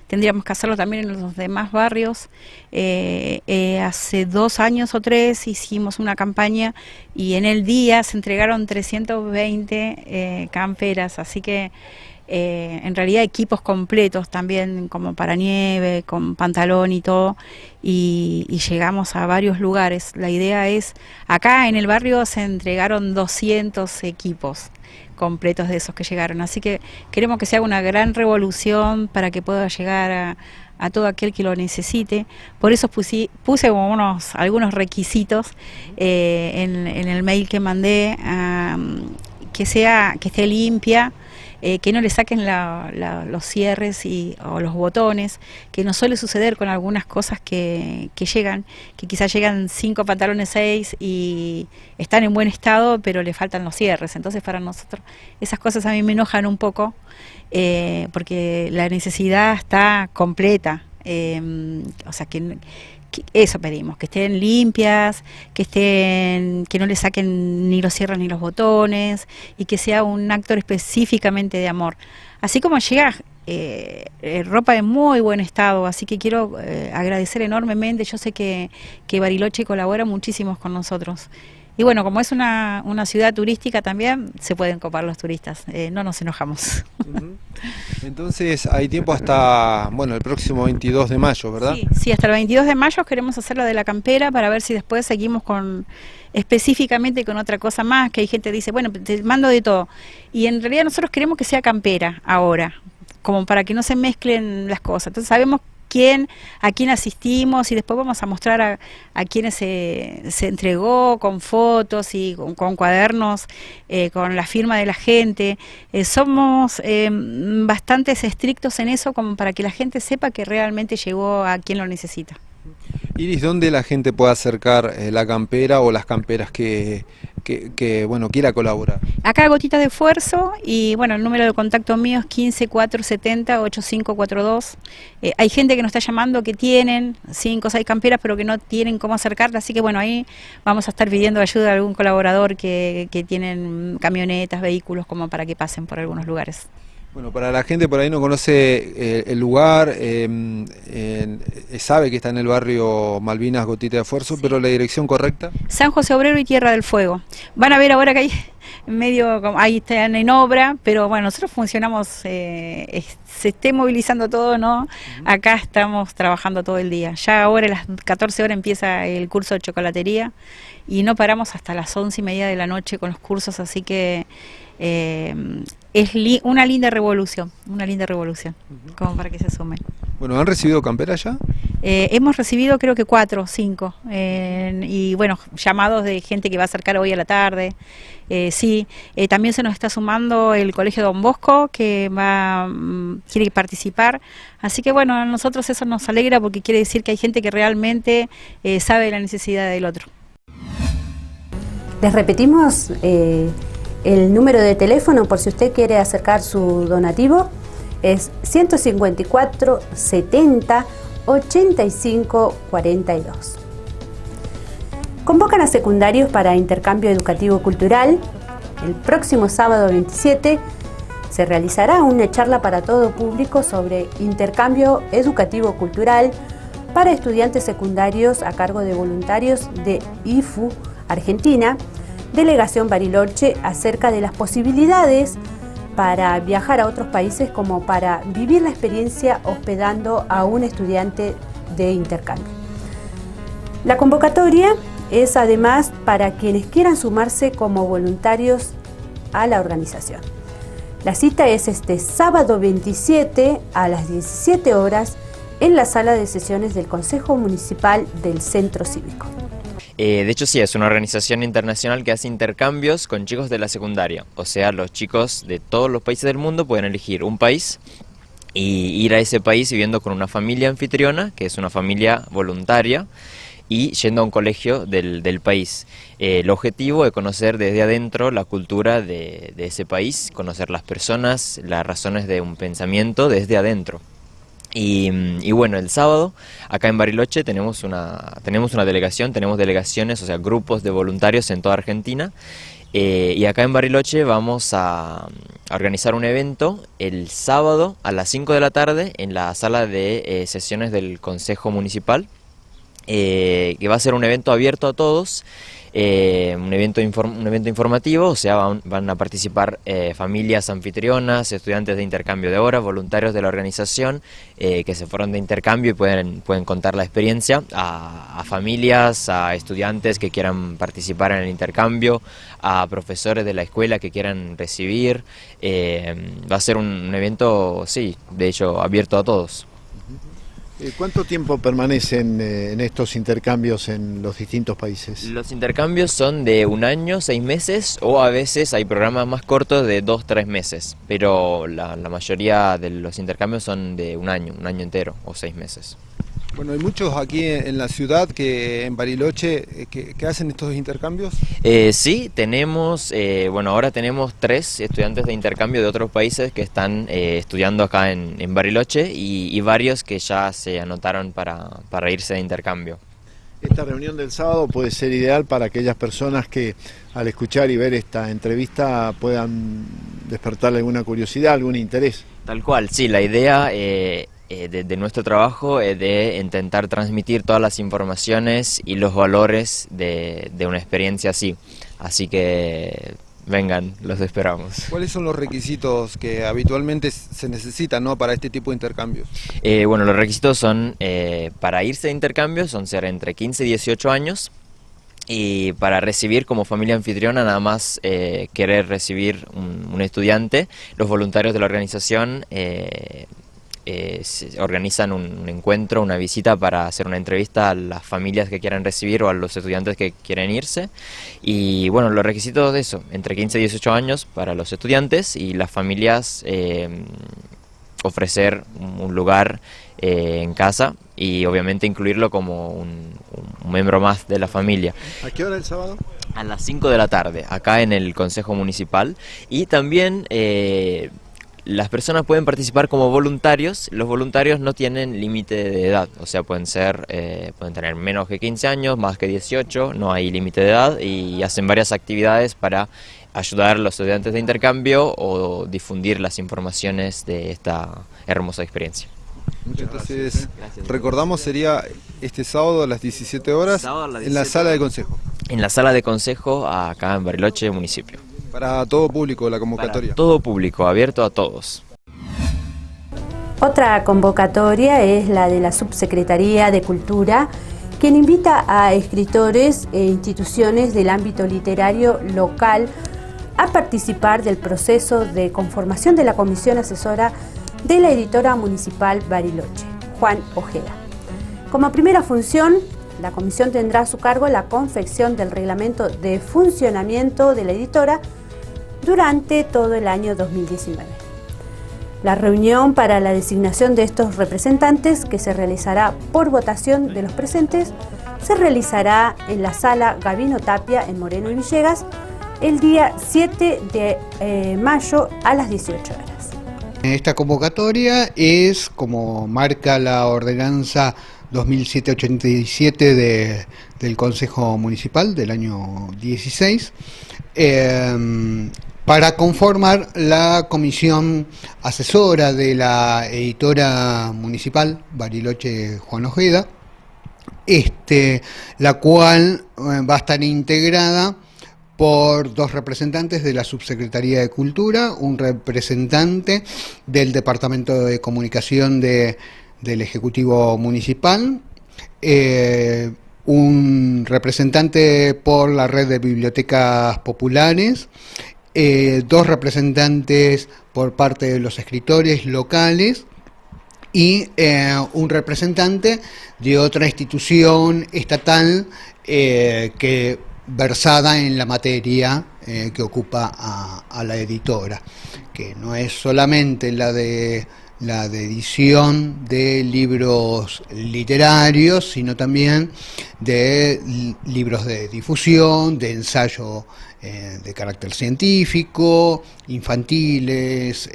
tendríamos que hacerlo también en los demás barrios. Hace 2 años o 3 hicimos una campaña y en el día se entregaron 320 camperas, así que en realidad equipos completos también, como para nieve, con pantalón y todo, y llegamos a varios lugares. La idea es, acá en el barrio se entregaron 200 equipos completos de esos que llegaron, así que queremos que se haga una gran revolución para que pueda llegar a todo aquel que lo necesite. Por eso puse algunos requisitos en el mail que mandé, que esté limpia, que no le saquen los cierres o los botones, que nos suele suceder con algunas cosas que llegan, que quizás llegan 5 pantalones 6 y están en buen estado, pero le faltan los cierres. Entonces para nosotros esas cosas a mí me enojan un poco, porque la necesidad está completa, o sea que eso pedimos, que estén limpias, que no le saquen ni los cierres ni los botones, y que sea un acto específicamente de amor. Así como llega ropa en muy buen estado, así que quiero agradecer enormemente. Yo sé que Bariloche colabora muchísimo con nosotros. Y bueno, como es una ciudad turística también, se pueden copar los turistas, no nos enojamos. Entonces hay tiempo hasta, bueno, el próximo 22 de mayo, ¿verdad? Sí, hasta el 22 de mayo queremos hacer lo de la campera para ver si después seguimos específicamente con otra cosa más, que hay gente que dice, bueno, te mando de todo. Y en realidad nosotros queremos que sea campera ahora, como para que no se mezclen las cosas. Entonces sabemos a quién asistimos y después vamos a mostrar a quienes se entregó con fotos y con cuadernos, con la firma de la gente. Somos bastante estrictos en eso, como para que la gente sepa que realmente llegó a quien lo necesita. Iris, ¿dónde la gente puede acercar la campera o las camperas que bueno, quiera colaborar? Acá Gotita de Esfuerzo, y bueno, el número de contacto mío es 15 470 8542. Hay gente que nos está llamando que tienen 5 o 6 camperas pero que no tienen cómo acercarla, así que bueno, ahí vamos a estar pidiendo ayuda a algún colaborador que tienen camionetas, vehículos, como para que pasen por algunos lugares. Bueno, para la gente por ahí no conoce el lugar, sabe que está en el barrio Malvinas, Gotita de Esfuerzo, sí. Pero la dirección correcta. San José Obrero y Tierra del Fuego. Van a ver ahora que medio como ahí están en obra, pero bueno, nosotros funcionamos, se esté movilizando todo, ¿no? Acá estamos trabajando todo el día. Ya ahora a las 14 horas empieza el curso de chocolatería y no paramos hasta las 11:30 de la noche con los cursos, así que es una linda revolución, como para que se sumen. Bueno, ¿han recibido campera ya? Hemos recibido creo que 4 o 5 y bueno, llamados de gente que va a acercar hoy a la tarde. Sí, también se nos está sumando el Colegio Don Bosco que quiere participar, así que bueno, a nosotros eso nos alegra porque quiere decir que hay gente que realmente sabe la necesidad del otro. Les repetimos el número de teléfono por si usted quiere acercar su donativo, es 154 70 85 42. Convocan a secundarios para intercambio educativo cultural. El próximo sábado 27 se realizará una charla para todo público sobre intercambio educativo cultural para estudiantes secundarios a cargo de voluntarios de IFU Argentina, Delegación Bariloche, acerca de las posibilidades para viajar a otros países como para vivir la experiencia hospedando a un estudiante de intercambio. La convocatoria es además para quienes quieran sumarse como voluntarios a la organización. La cita es este sábado 27 a las 17 horas en la sala de sesiones del Consejo Municipal del Centro Cívico. De hecho sí, es una organización internacional que hace intercambios con chicos de la secundaria, o sea, los chicos de todos los países del mundo pueden elegir un país y ir a ese país viviendo con una familia anfitriona, que es una familia voluntaria, y yendo a un colegio del país. El objetivo es conocer desde adentro la cultura de ese país, conocer las personas, las razones de un pensamiento desde adentro. Y bueno, el sábado acá en Bariloche tenemos una delegación, tenemos delegaciones, o sea, grupos de voluntarios en toda Argentina. Y acá en Bariloche vamos a organizar un evento el sábado a las 5 de la tarde en la sala de sesiones del Consejo Municipal, que va a ser un evento abierto a todos. Un evento informativo, o sea, van a participar familias anfitrionas, estudiantes de intercambio de horas, voluntarios de la organización que se fueron de intercambio y pueden contar la experiencia a familias, a estudiantes que quieran participar en el intercambio, a profesores de la escuela que quieran recibir. Va a ser un evento, sí, de hecho, abierto a todos. ¿Cuánto tiempo permanecen en estos intercambios en los distintos países? Los intercambios son de 1 año, 6 meses, o a veces hay programas más cortos de 2, 3 meses, pero la mayoría de los intercambios son de 1 año entero, o 6 meses. Bueno, hay muchos aquí en la ciudad, en Bariloche, que hacen estos intercambios. Sí, tenemos, ahora tenemos 3 estudiantes de intercambio de otros países que están estudiando acá en Bariloche y varios que ya se anotaron para irse de intercambio. Esta reunión del sábado puede ser ideal para aquellas personas que al escuchar y ver esta entrevista puedan despertarle alguna curiosidad, algún interés. Tal cual, sí, la idea de nuestro trabajo es de intentar transmitir todas las informaciones y los valores de una experiencia así. Así que vengan, los esperamos. ¿Cuáles son los requisitos que habitualmente se necesitan, ¿no?, para este tipo de intercambios? Bueno, los requisitos son, para irse de intercambio, son ser entre 15 y 18 años. Y para recibir como familia anfitriona, nada más querer recibir un estudiante, los voluntarios de la organización organizan un encuentro, una visita para hacer una entrevista a las familias que quieran recibir o a los estudiantes que quieren irse. Y bueno, los requisitos de eso, entre 15 y 18 años para los estudiantes, y las familias ofrecer un lugar en casa y obviamente incluirlo como un miembro más de la familia. ¿A qué hora el sábado? A las 5 de la tarde, acá en el Consejo Municipal. Y también las personas pueden participar como voluntarios. Los voluntarios no tienen límite de edad, o sea, pueden tener menos que 15 años, más que 18, no hay límite de edad, y hacen varias actividades para ayudar a los estudiantes de intercambio o difundir las informaciones de esta hermosa experiencia. Entonces, recordamos, sería este sábado a las 17 horas en la sala de consejo. En la sala de consejo acá en Bariloche, municipio. Para todo público la convocatoria. Para todo público, abierto a todos. Otra convocatoria es la de la Subsecretaría de Cultura, quien invita a escritores e instituciones del ámbito literario local a participar del proceso de conformación de la comisión asesora de la editora municipal Bariloche, Juan Ojeda. Como primera función, la comisión tendrá a su cargo la confección del reglamento de funcionamiento de la editora durante todo el año 2019. La reunión para la designación de estos representantes, que se realizará por votación de los presentes, se realizará en la sala Gabino Tapia en Moreno y Villegas el día 7 de mayo a las 18 horas. Esta convocatoria es, como marca la ordenanza 2787 del Consejo Municipal del año 16, para conformar la comisión asesora de la editora municipal Bariloche Juan Ojeda, la cual va a estar integrada por 2 representantes de la Subsecretaría de Cultura, un representante del Departamento de Comunicación del Ejecutivo Municipal, un representante por la red de bibliotecas populares, 2 representantes por parte de los escritores locales y un representante de otra institución estatal que versada en la materia que ocupa a la editora, que no es solamente la de edición de libros literarios, sino también de libros de difusión, de ensayo de carácter científico, infantiles,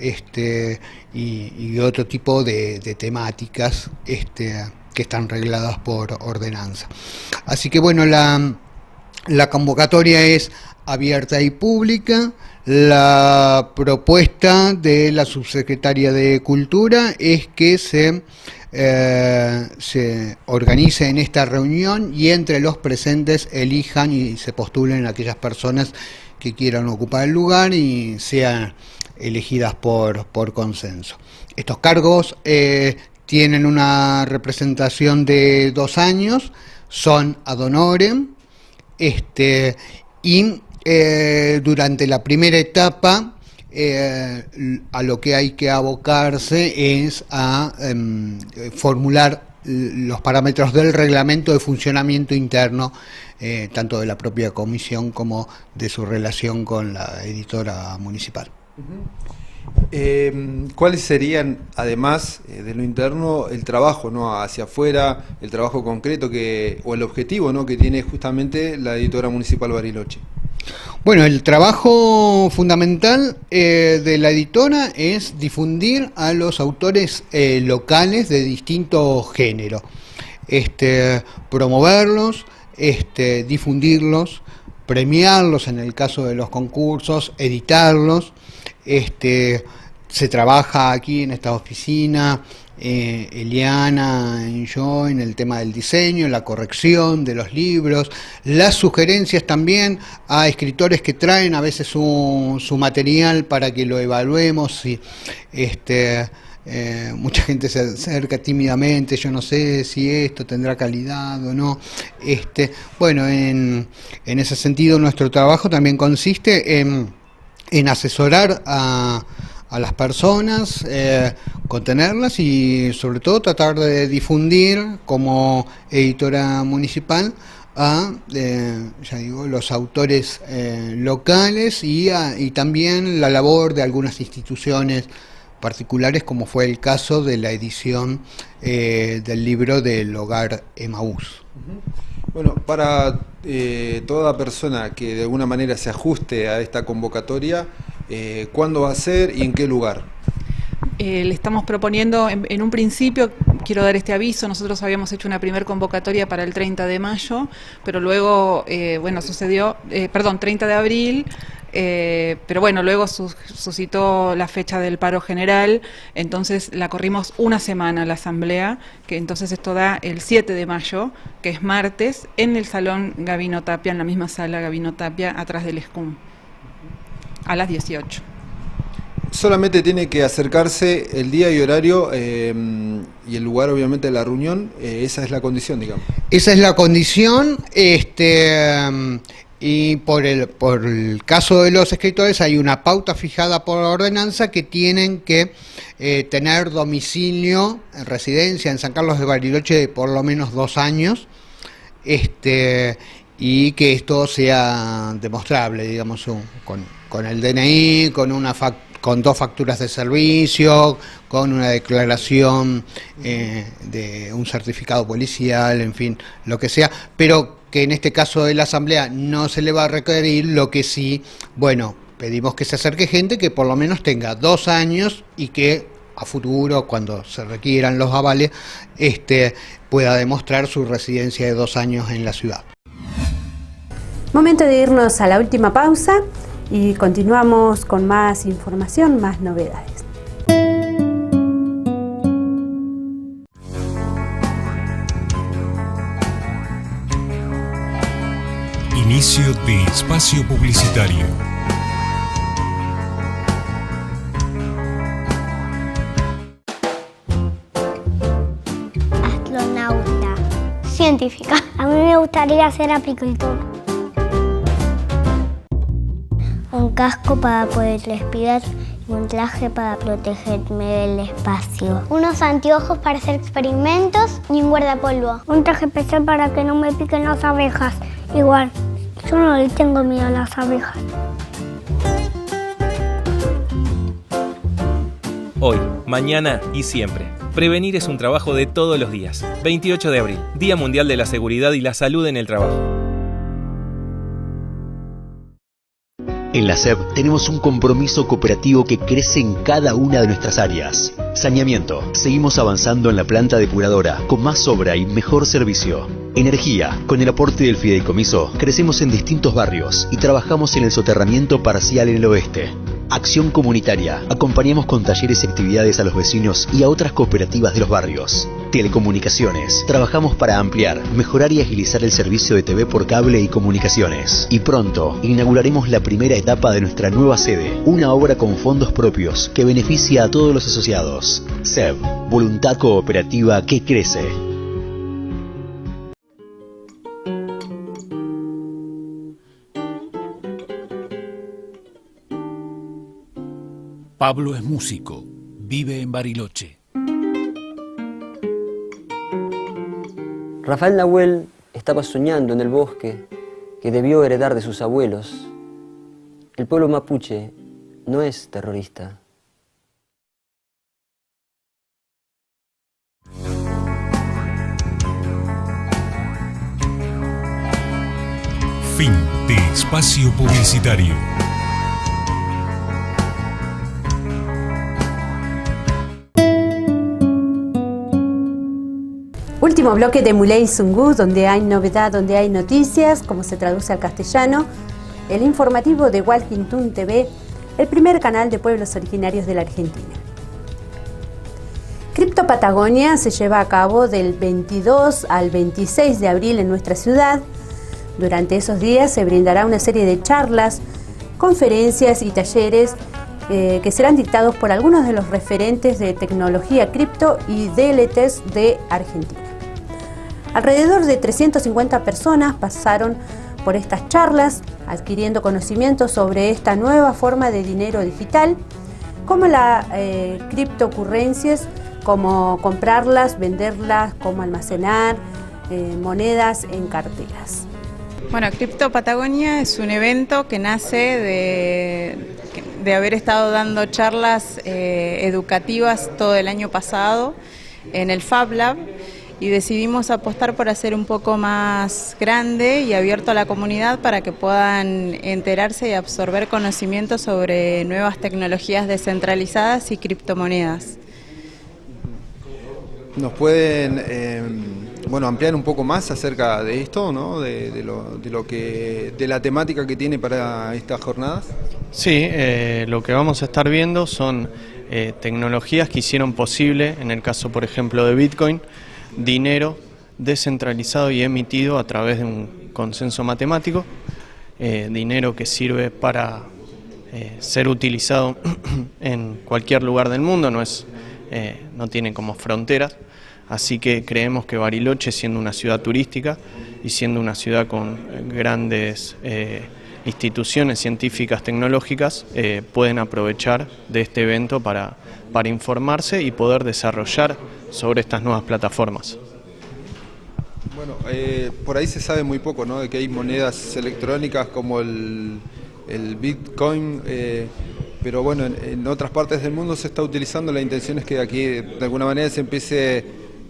y otro tipo de temáticas que están regladas por ordenanza. Así que bueno, la convocatoria es abierta y pública. La propuesta de la subsecretaria de Cultura es que se organice en esta reunión y entre los presentes elijan y se postulen aquellas personas que quieran ocupar el lugar y sean elegidas por consenso. Estos cargos tienen una representación de 2 años, son ad honorem, y durante la primera etapa a lo que hay que abocarse es a formular los parámetros del reglamento de funcionamiento interno, tanto de la propia comisión como de su relación con la editora municipal. ¿Cuáles serían, además de lo interno, el trabajo, ¿no?, hacia afuera, el trabajo concreto o el objetivo, ¿no?, que tiene justamente la editora municipal Bariloche? Bueno, el trabajo fundamental de la editora es difundir a los autores locales de distinto género, promoverlos, difundirlos, premiarlos en el caso de los concursos, editarlos. Se trabaja aquí en esta oficina, Eliana y yo, en el tema del diseño, la corrección de los libros, las sugerencias también a escritores que traen a veces su material para que lo evaluemos. Y, mucha gente se acerca tímidamente, yo no sé si esto tendrá calidad o no. Bueno, en ese sentido nuestro trabajo también consiste en asesorar a las personas, contenerlas y sobre todo tratar de difundir como editora municipal a los autores locales y también la labor de algunas instituciones particulares, como fue el caso de la edición del libro del Hogar Emaús. Bueno, para toda persona que de alguna manera se ajuste a esta convocatoria, ¿cuándo va a ser y en qué lugar? Le estamos proponiendo, en un principio, quiero dar este aviso, nosotros habíamos hecho una primer convocatoria para el 30 de mayo, pero luego, sucedió, 30 de abril, pero bueno, luego suscitó la fecha del paro general, entonces la corrimos una semana la asamblea, que entonces esto da el 7 de mayo, que es martes, en el salón Gabino Tapia, en la misma sala Gabino Tapia, atrás del SCUM. a las 18. Solamente tiene que acercarse el día y horario y el lugar, obviamente, de la reunión. Esa es la condición, digamos. Esa es la condición. Y por el caso de los escritores hay una pauta fijada por ordenanza que tienen que tener domicilio, residencia en San Carlos de Bariloche de por lo menos 2 años, y que esto sea demostrable, digamos, con el DNI, con 2 facturas de servicio, con una declaración de un certificado policial, en fin, lo que sea, pero que en este caso de la asamblea no se le va a requerir, lo que sí, bueno, pedimos que se acerque gente que por lo menos tenga 2 años y que a futuro, cuando se requieran los avales, pueda demostrar su residencia de 2 años en la ciudad. Momento de irnos a la última pausa y continuamos con más información, más novedades. Inicio de espacio publicitario. Astronauta. Científica. A mí me gustaría ser apicultor. Un casco para poder respirar y un traje para protegerme del espacio. Unos anteojos para hacer experimentos y un guardapolvo. Un traje especial para que no me piquen las abejas. Igual, yo no le tengo miedo a las abejas. Hoy, mañana y siempre. Prevenir es un trabajo de todos los días. 28 de abril, Día Mundial de la Seguridad y la Salud en el Trabajo. En la SEB tenemos un compromiso cooperativo que crece en cada una de nuestras áreas. Saneamiento. Seguimos avanzando en la planta depuradora con más obra y mejor servicio. Energía. Con el aporte del fideicomiso, crecemos en distintos barrios y trabajamos en el soterramiento parcial en el oeste. Acción comunitaria. Acompañamos con talleres y actividades a los vecinos y a otras cooperativas de los barrios. Telecomunicaciones. Trabajamos para ampliar, mejorar y agilizar el servicio de TV por cable y comunicaciones. Y pronto, inauguraremos la primera etapa de nuestra nueva sede, una obra con fondos propios que beneficia a todos los asociados. SEB, voluntad cooperativa que crece. Pablo es músico, vive en Bariloche. Rafael Nahuel estaba soñando en el bosque que debió heredar de sus abuelos. El pueblo mapuche no es terrorista. Fin de espacio publicitario. Último bloque de Muley Zungu, donde hay novedad, donde hay noticias, como se traduce al castellano. El informativo de Walkington TV, el primer canal de pueblos originarios de la Argentina. Cripto Patagonia se lleva a cabo del 22 al 26 de abril en nuestra ciudad. Durante esos días se brindará una serie de charlas, conferencias y talleres que serán dictados por algunos de los referentes de tecnología cripto y DLTs de Argentina. Alrededor de 350 personas pasaron por estas charlas, adquiriendo conocimientos sobre esta nueva forma de dinero digital, como la criptocurrencias, cómo comprarlas, venderlas, cómo almacenar monedas en carteras. Bueno, Cripto Patagonia es un evento que nace de haber estado dando charlas educativas todo el año pasado en el Fab Lab, y decidimos apostar por hacer un poco más grande y abierto a la comunidad para que puedan enterarse y absorber conocimientos sobre nuevas tecnologías descentralizadas y criptomonedas. ¿Nos pueden ampliar un poco más acerca de esto, ¿no? de la temática que tiene para estas jornadas? Sí, lo que vamos a estar viendo son tecnologías que hicieron posible, en el caso por ejemplo de Bitcoin, dinero descentralizado y emitido a través de un consenso matemático, dinero que sirve para ser utilizado en cualquier lugar del mundo, no tiene como fronteras, así que creemos que Bariloche, siendo una ciudad turística y siendo una ciudad con grandes instituciones científicas tecnológicas, pueden aprovechar de este evento para informarse y poder desarrollar sobre estas nuevas plataformas. Bueno, por ahí se sabe muy poco, ¿no? De que hay monedas electrónicas como el Bitcoin, pero bueno, en otras partes del mundo se está utilizando. La intención es que aquí de alguna manera se empiece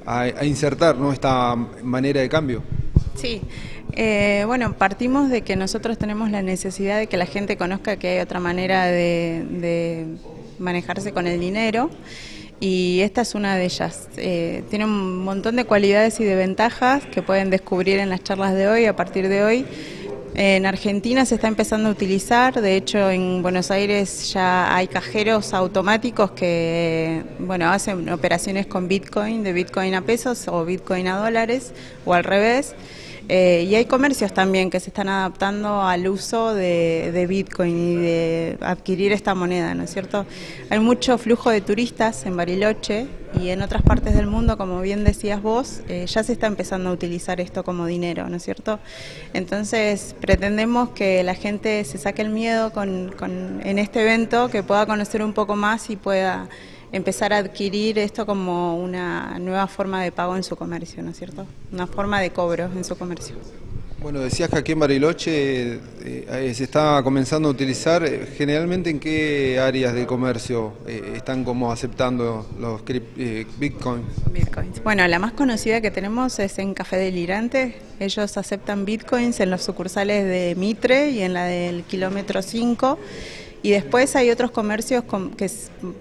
a insertar, ¿no?, esta manera de cambio. Sí, bueno, partimos de que nosotros tenemos la necesidad de que la gente conozca que hay otra manera de manejarse con el dinero, y esta es una de ellas. Tiene un montón de cualidades y de ventajas que pueden descubrir en las charlas de hoy. A partir de hoy, en Argentina se está empezando a utilizar. De hecho, en Buenos Aires ya hay cajeros automáticos que, bueno, hacen operaciones con Bitcoin, de Bitcoin a pesos o Bitcoin a dólares, o al revés. Y hay comercios también que se están adaptando al uso de Bitcoin y de adquirir esta moneda, ¿no es cierto? Hay mucho flujo de turistas en Bariloche y en otras partes del mundo, como bien decías vos, ya se está empezando a utilizar esto como dinero, ¿no es cierto? Entonces pretendemos que la gente se saque el miedo en este evento, que pueda conocer un poco más y pueda empezar a adquirir esto como una nueva forma de pago en su comercio, ¿no es cierto? Una forma de cobro en su comercio. Bueno, decías que aquí en Bariloche se está comenzando a utilizar. Generalmente, ¿en qué áreas de comercio están como aceptando los Bitcoins? Bueno, la más conocida que tenemos es en Café Delirante. Ellos aceptan Bitcoins en los sucursales de Mitre y en la del kilómetro 5. Y después hay otros comercios que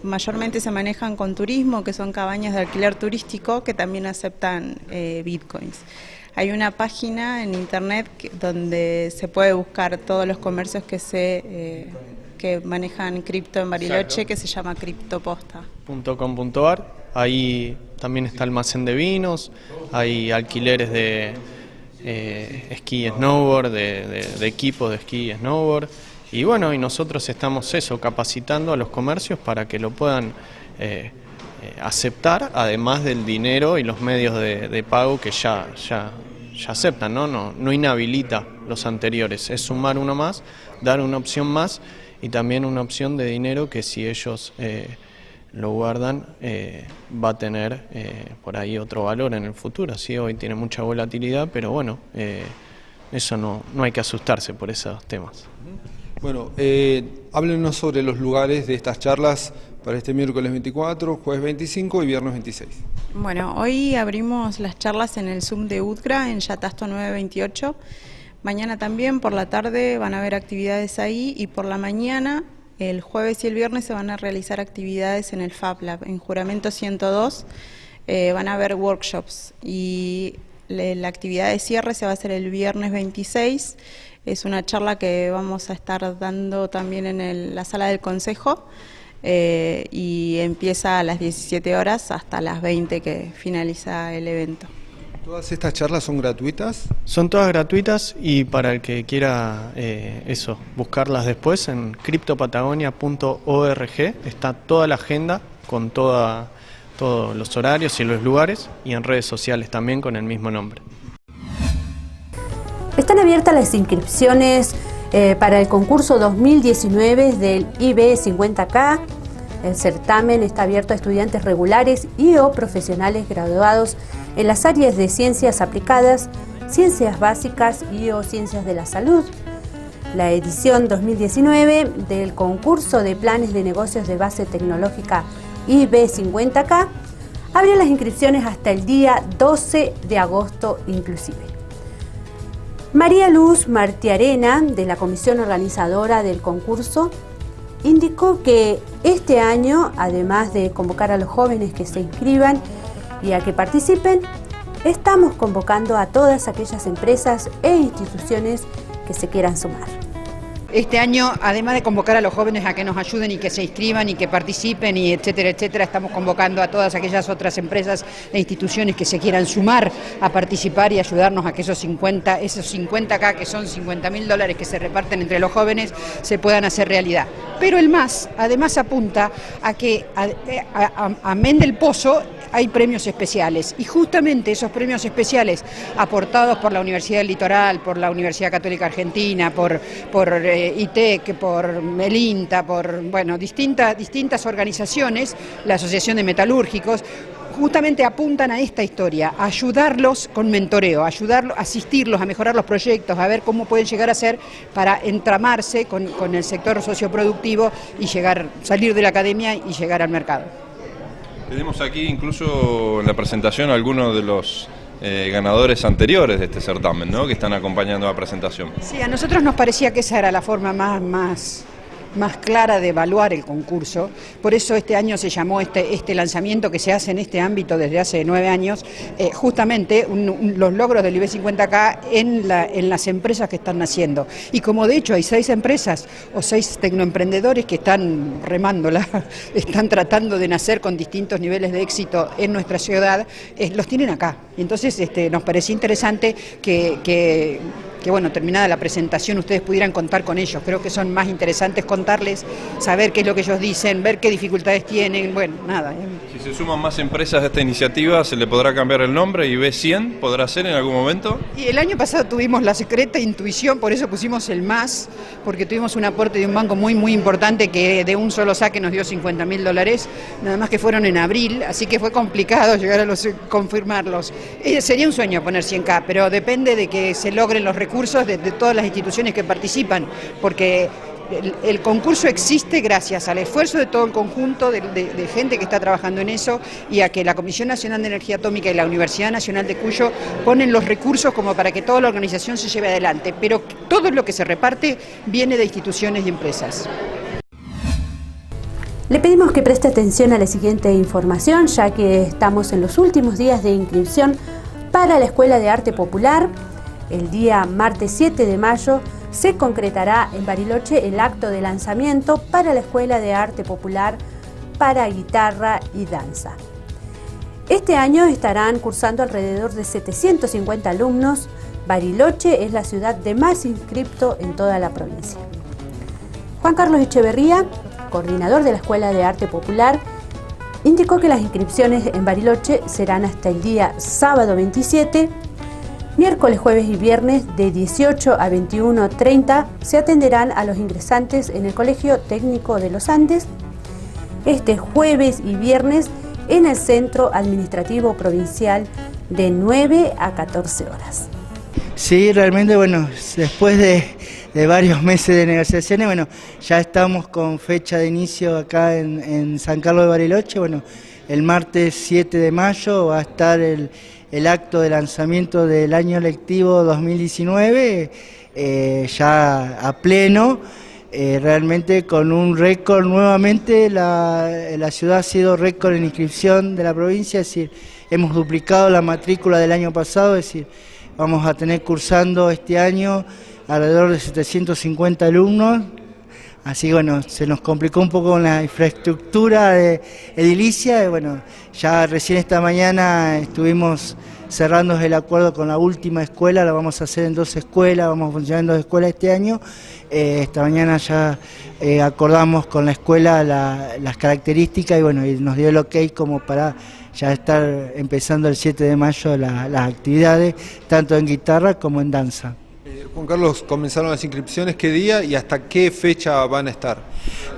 mayormente se manejan con turismo, que son cabañas de alquiler turístico, que también aceptan Bitcoins. Hay una página en internet donde se puede buscar todos los comercios que manejan cripto en Bariloche, que se llama criptoposta.com.ar. Ahí también está almacén de vinos, hay alquileres de esquí y snowboard, de equipos de esquí y snowboard. Y bueno, y nosotros estamos capacitando a los comercios para que lo puedan aceptar, además del dinero y los medios de pago que ya aceptan, ¿no? No inhabilita los anteriores, es sumar uno más, dar una opción más y también una opción de dinero que si ellos lo guardan va a tener por ahí otro valor en el futuro. Sí, hoy tiene mucha volatilidad, pero bueno, eso no hay que asustarse por esos temas. Bueno, háblenos sobre los lugares de estas charlas para este miércoles 24, jueves 25 y viernes 26. Bueno, hoy abrimos las charlas en el Zoom de UTCRA, en Yatasto 928. Mañana también, por la tarde, van a haber actividades ahí, y por la mañana, el jueves y el viernes, se van a realizar actividades en el Fab Lab, en Juramento 102. Van a haber workshops, y la actividad de cierre se va a hacer el viernes 26. Es una charla que vamos a estar dando también en la sala del Consejo, y empieza a las 17 horas hasta las 20 que finaliza el evento. ¿Todas estas charlas son gratuitas? Son todas gratuitas, y para el que quiera buscarlas después, en criptopatagonia.org está toda la agenda con todos los horarios y los lugares, y en redes sociales también con el mismo nombre. Están abiertas las inscripciones para el concurso 2019 del IB50K. El certamen está abierto a estudiantes regulares y o profesionales graduados en las áreas de ciencias aplicadas, ciencias básicas y o ciencias de la salud. La edición 2019 del concurso de planes de negocios de base tecnológica IB50K abre las inscripciones hasta el día 12 de agosto inclusive. María Luz Martiarena, de la comisión organizadora del concurso, indicó que este año, además de convocar a los jóvenes que se inscriban y a que participen, estamos convocando a todas aquellas empresas e instituciones que se quieran sumar. Este año, además de convocar a los jóvenes a que nos ayuden y que se inscriban y que participen y etcétera, etcétera, estamos convocando a todas aquellas otras empresas e instituciones que se quieran sumar a participar y ayudarnos a que esos 50K, que son $50.000 que se reparten entre los jóvenes, se puedan hacer realidad. Pero el MAS además apunta a que, amén del pozo, hay premios especiales, y justamente esos premios especiales aportados por la Universidad del Litoral, por la Universidad Católica Argentina, por ITEC, por Melinta, por distintas organizaciones, la Asociación de Metalúrgicos, justamente apuntan a esta historia, a ayudarlos con mentoreo, asistirlos a mejorar los proyectos, a ver cómo pueden llegar a ser para entramarse con el sector socioproductivo y salir de la academia y llegar al mercado. Tenemos aquí incluso en la presentación algunos de los ganadores anteriores de este certamen, ¿no?, que están acompañando la presentación. Sí, a nosotros nos parecía que esa era la forma más clara de evaluar el concurso. Por eso este año se llamó este lanzamiento que se hace en este ámbito desde hace 9 años, justamente los logros del IBEX 50K en las empresas que están naciendo. Y como de hecho hay 6 empresas o 6 tecnoemprendedores que están remándola, están tratando de nacer con distintos niveles de éxito en nuestra ciudad, los tienen acá. Entonces nos parecía interesante que terminada la presentación ustedes pudieran contar con ellos. Creo que son más interesantes contarles, saber qué es lo que ellos dicen, ver qué dificultades tienen, nada. Si se suman más empresas a esta iniciativa, ¿se le podrá cambiar el nombre? ¿IBEX 100 podrá ser en algún momento? Y el año pasado tuvimos la secreta intuición, por eso pusimos el MAS, porque tuvimos un aporte de un banco muy importante que de un solo saque nos dio $50.000, nada más que fueron en abril, así que fue complicado llegar a confirmarlos. Sería un sueño poner 100K, pero depende de que se logren los recursos de todas las instituciones que participan, porque el concurso existe gracias al esfuerzo de todo el conjunto de gente que está trabajando en eso y a que la Comisión Nacional de Energía Atómica y la Universidad Nacional de Cuyo ponen los recursos como para que toda la organización se lleve adelante, pero todo lo que se reparte viene de instituciones y empresas. Le pedimos que preste atención a la siguiente información, ya que estamos en los últimos días de inscripción para la Escuela de Arte Popular. El día martes 7 de mayo se concretará en Bariloche el acto de lanzamiento para la Escuela de Arte Popular para guitarra y danza. Este año estarán cursando alrededor de 750 alumnos. Bariloche es la ciudad de más inscripto en toda la provincia. Juan Carlos Echeverría, coordinador de la Escuela de Arte Popular, indicó que las inscripciones en Bariloche serán hasta el día sábado 27. Miércoles, jueves y viernes de 18 a 21:30 se atenderán a los ingresantes en el Colegio Técnico de los Andes. Este jueves y viernes en el Centro Administrativo Provincial de 9 a 14 horas. Sí, realmente, después de varios meses de negociaciones, ya estamos con fecha de inicio acá en San Carlos de Bariloche. El martes 7 de mayo va a estar el acto de lanzamiento del año lectivo 2019, ya a pleno, realmente con un récord nuevamente. La ciudad ha sido récord en inscripción de la provincia, es decir, hemos duplicado la matrícula del año pasado, es decir, vamos a tener cursando este año alrededor de 750 alumnos. Así que se nos complicó un poco con la infraestructura edilicia. Ya recién esta mañana estuvimos cerrando el acuerdo con la última escuela, la vamos a hacer en 2 escuelas, vamos a funcionar en 2 escuelas este año. Esta mañana ya acordamos con la escuela las características y nos dio el ok como para ya estar empezando el 7 de mayo las actividades, tanto en guitarra como en danza. Juan Carlos, comenzaron las inscripciones, ¿qué día y hasta qué fecha van a estar?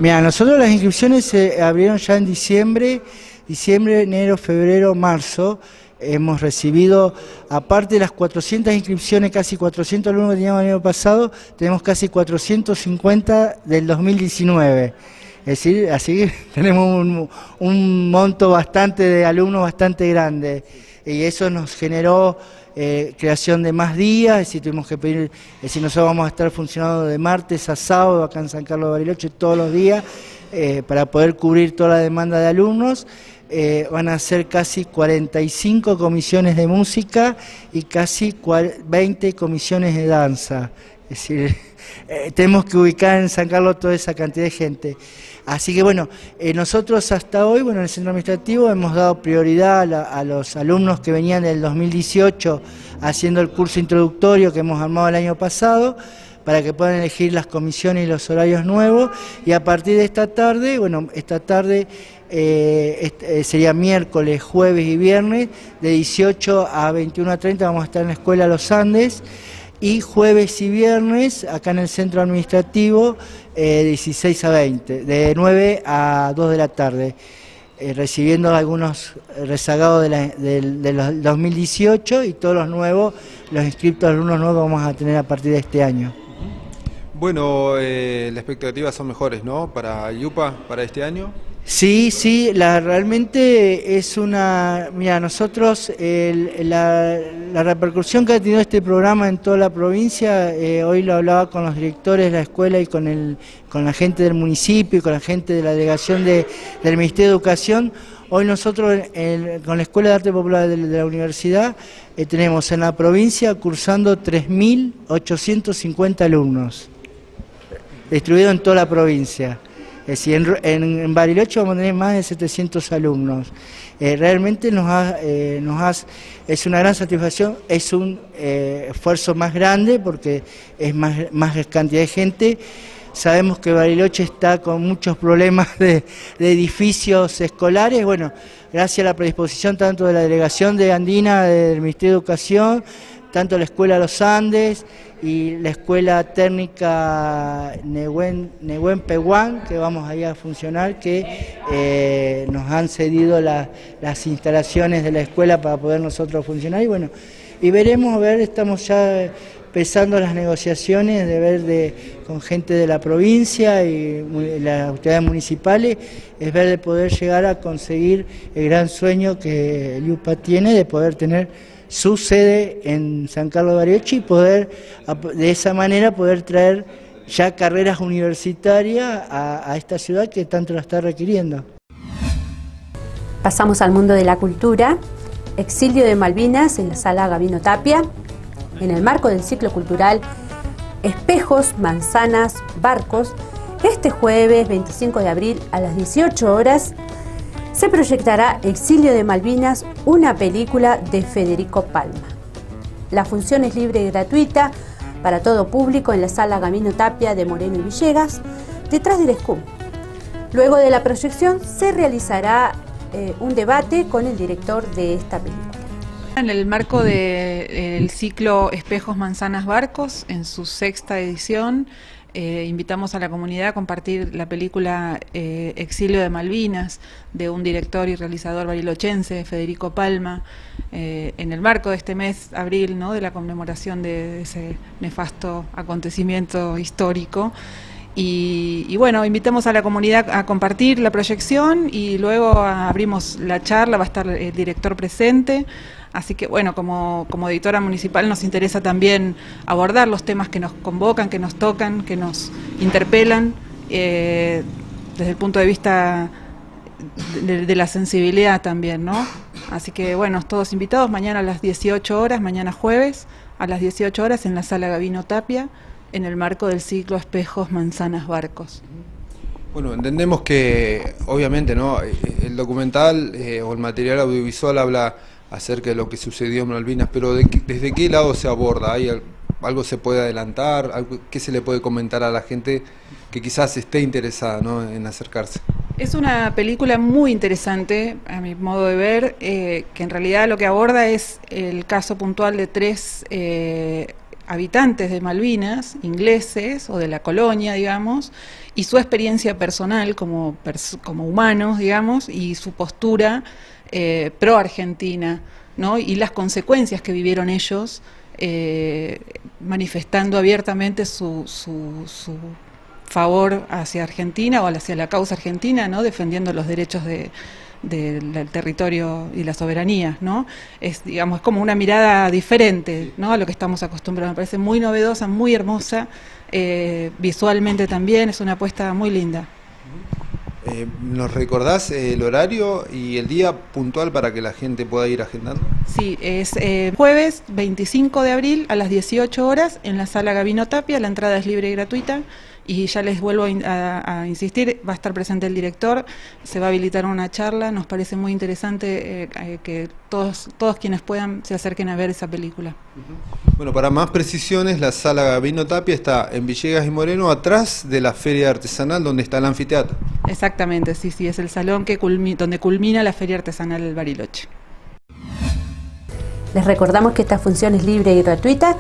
Mira, nosotros las inscripciones se abrieron ya en diciembre, enero, febrero, marzo. Hemos recibido, aparte de las 400 inscripciones, casi 400 alumnos que teníamos el año pasado, tenemos casi 450 del 2019. Es decir, así tenemos un monto de alumnos bastante grande. Y eso nos generó creación de más días, es decir, tuvimos que pedir, es decir, nosotros vamos a estar funcionando de martes a sábado acá en San Carlos de Bariloche todos los días para poder cubrir toda la demanda de alumnos. Van a ser casi 45 comisiones de música y casi 20 comisiones de danza. Es decir, tenemos que ubicar en San Carlos toda esa cantidad de gente. Así que bueno, nosotros hasta hoy, bueno, en el centro administrativo hemos dado prioridad a los alumnos que venían del 2018 haciendo el curso introductorio que hemos armado el año pasado, para que puedan elegir las comisiones y los horarios nuevos, y a partir de esta tarde, bueno, esta tarde sería miércoles, jueves y viernes, de 18 a 21:30 vamos a estar en la Escuela Los Andes, y jueves y viernes acá en el centro administrativo, 16 a 20, de 9 a 2 de la tarde, recibiendo algunos rezagados del 2018 y todos los nuevos, los inscriptos alumnos nuevos vamos a tener a partir de este año. Bueno, las expectativas son mejores, ¿no? Para IUPA, para este año. Sí, realmente es una... Mira, nosotros, la repercusión que ha tenido este programa en toda la provincia, hoy lo hablaba con los directores de la escuela y con la gente del municipio y con la gente de la delegación del Ministerio de Educación. Hoy nosotros, con la Escuela de Arte Popular de la Universidad, tenemos en la provincia cursando 3.850 alumnos, distribuidos en toda la provincia. Es decir, en Bariloche vamos a tener más de 700 alumnos. Realmente es una gran satisfacción, es un esfuerzo más grande porque es más cantidad de gente. Sabemos que Bariloche está con muchos problemas de edificios escolares. Bueno, gracias a la predisposición tanto de la Delegación de Andina, del Ministerio de Educación, tanto la Escuela Los Andes y la Escuela Técnica Nehuen Pehuán, que vamos ahí a funcionar, que nos han cedido las instalaciones de la escuela para poder nosotros funcionar. Y bueno, y veremos, estamos ya empezando las negociaciones con gente de la provincia y las autoridades municipales, es ver de poder llegar a conseguir el gran sueño que el IUPA tiene de poder tener su sede en San Carlos de Bariloche y poder, de esa manera, poder traer ya carreras universitarias a esta ciudad que tanto la está requiriendo. Pasamos al mundo de la cultura. Exilio de Malvinas en la Sala Gabino Tapia, en el marco del ciclo cultural Espejos, Manzanas, Barcos. Este jueves 25 de abril a las 18 horas se proyectará Exilio de Malvinas, una película de Federico Palma. La función es libre y gratuita para todo público en la Sala Gabino Tapia de Moreno y Villegas, detrás del ESCUM. Luego de la proyección se realizará un debate con el director de esta película. En el marco del ciclo Espejos, Manzanas, Barcos, en su 6ª edición, invitamos a la comunidad a compartir la película Exilio de Malvinas, de un director y realizador barilochense, Federico Palma, en el marco de este mes, abril, ¿no?, de la conmemoración de ese nefasto acontecimiento histórico. Y bueno, invitamos a la comunidad a compartir la proyección y luego abrimos la charla, va a estar el director presente. Así que bueno, como editora municipal nos interesa también abordar los temas que nos convocan, que nos tocan, que nos interpelan, desde el punto de vista de la sensibilidad también, ¿no? Así que bueno, todos invitados mañana a las 18 horas, mañana jueves a las 18 horas en la Sala Gabino Tapia, en el marco del ciclo Espejos, Manzanas, Barcos. Bueno, entendemos que obviamente, ¿no?, el documental o el material audiovisual habla acerca de lo que sucedió en Malvinas, pero ¿desde qué lado se aborda? ¿Hay algo se puede adelantar? ¿Qué se le puede comentar a la gente que quizás esté interesada, ¿no?, en acercarse? Es una película muy interesante, a mi modo de ver, que en realidad lo que aborda es el caso puntual de 3 habitantes de Malvinas, ingleses o de la colonia, digamos, y su experiencia personal como humanos, digamos, y su postura pro-argentina, ¿no?, y las consecuencias que vivieron ellos, manifestando abiertamente su favor hacia Argentina o hacia la causa argentina, ¿no?, defendiendo los derechos del territorio y la soberanía, ¿no? Es, digamos, es como una mirada diferente, ¿no?, a lo que estamos acostumbrados. Me parece muy novedosa, muy hermosa, visualmente también, es una apuesta muy linda. ¿Nos recordás el horario y el día puntual para que la gente pueda ir agendando? Sí, es jueves 25 de abril a las 18 horas en la sala Gabino Tapia. La entrada es libre y gratuita. Y ya les vuelvo a insistir, va a estar presente el director, se va a habilitar una charla. Nos parece muy interesante que todos quienes puedan se acerquen a ver esa película. Bueno, para más precisiones, la sala Gabino Tapia está en Villegas y Moreno, atrás de la feria artesanal donde está el anfiteatro. Exactamente, sí, es el salón donde culmina la feria artesanal del Bariloche. Les recordamos que esta función es libre y gratuita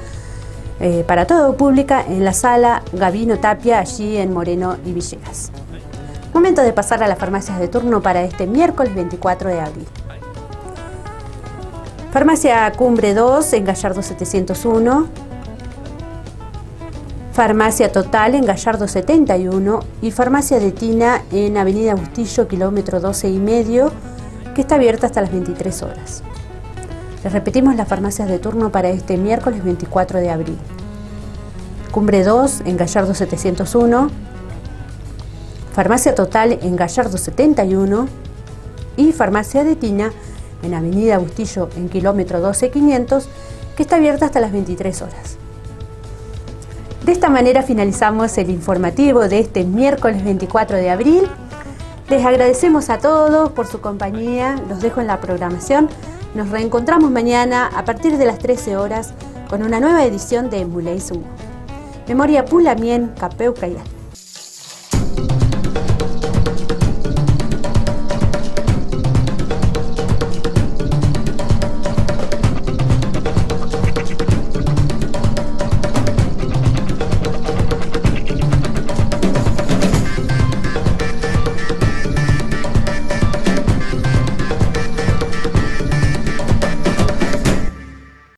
para todo pública en la sala Gabino Tapia, allí en Moreno y Villegas. Momento de pasar a las farmacias de turno para este miércoles 24 de abril. Farmacia Cumbre 2 en Gallardo 701, Farmacia Total en Gallardo 71 y Farmacia de Tina en Avenida Bustillo, kilómetro 12,5, que está abierta hasta las 23 horas. Les repetimos las farmacias de turno para este miércoles 24 de abril. Cumbre 2 en Gallardo 701, Farmacia Total en Gallardo 71 y Farmacia de Tina en Avenida Bustillo en kilómetro 12,500, que está abierta hasta las 23 horas. De esta manera finalizamos el informativo de este miércoles 24 de abril. Les agradecemos a todos por su compañía, los dejo en la programación. Nos reencontramos mañana a partir de las 13 horas con una nueva edición de Muley Sungu. Memoria Pulamien, Capeu Caián.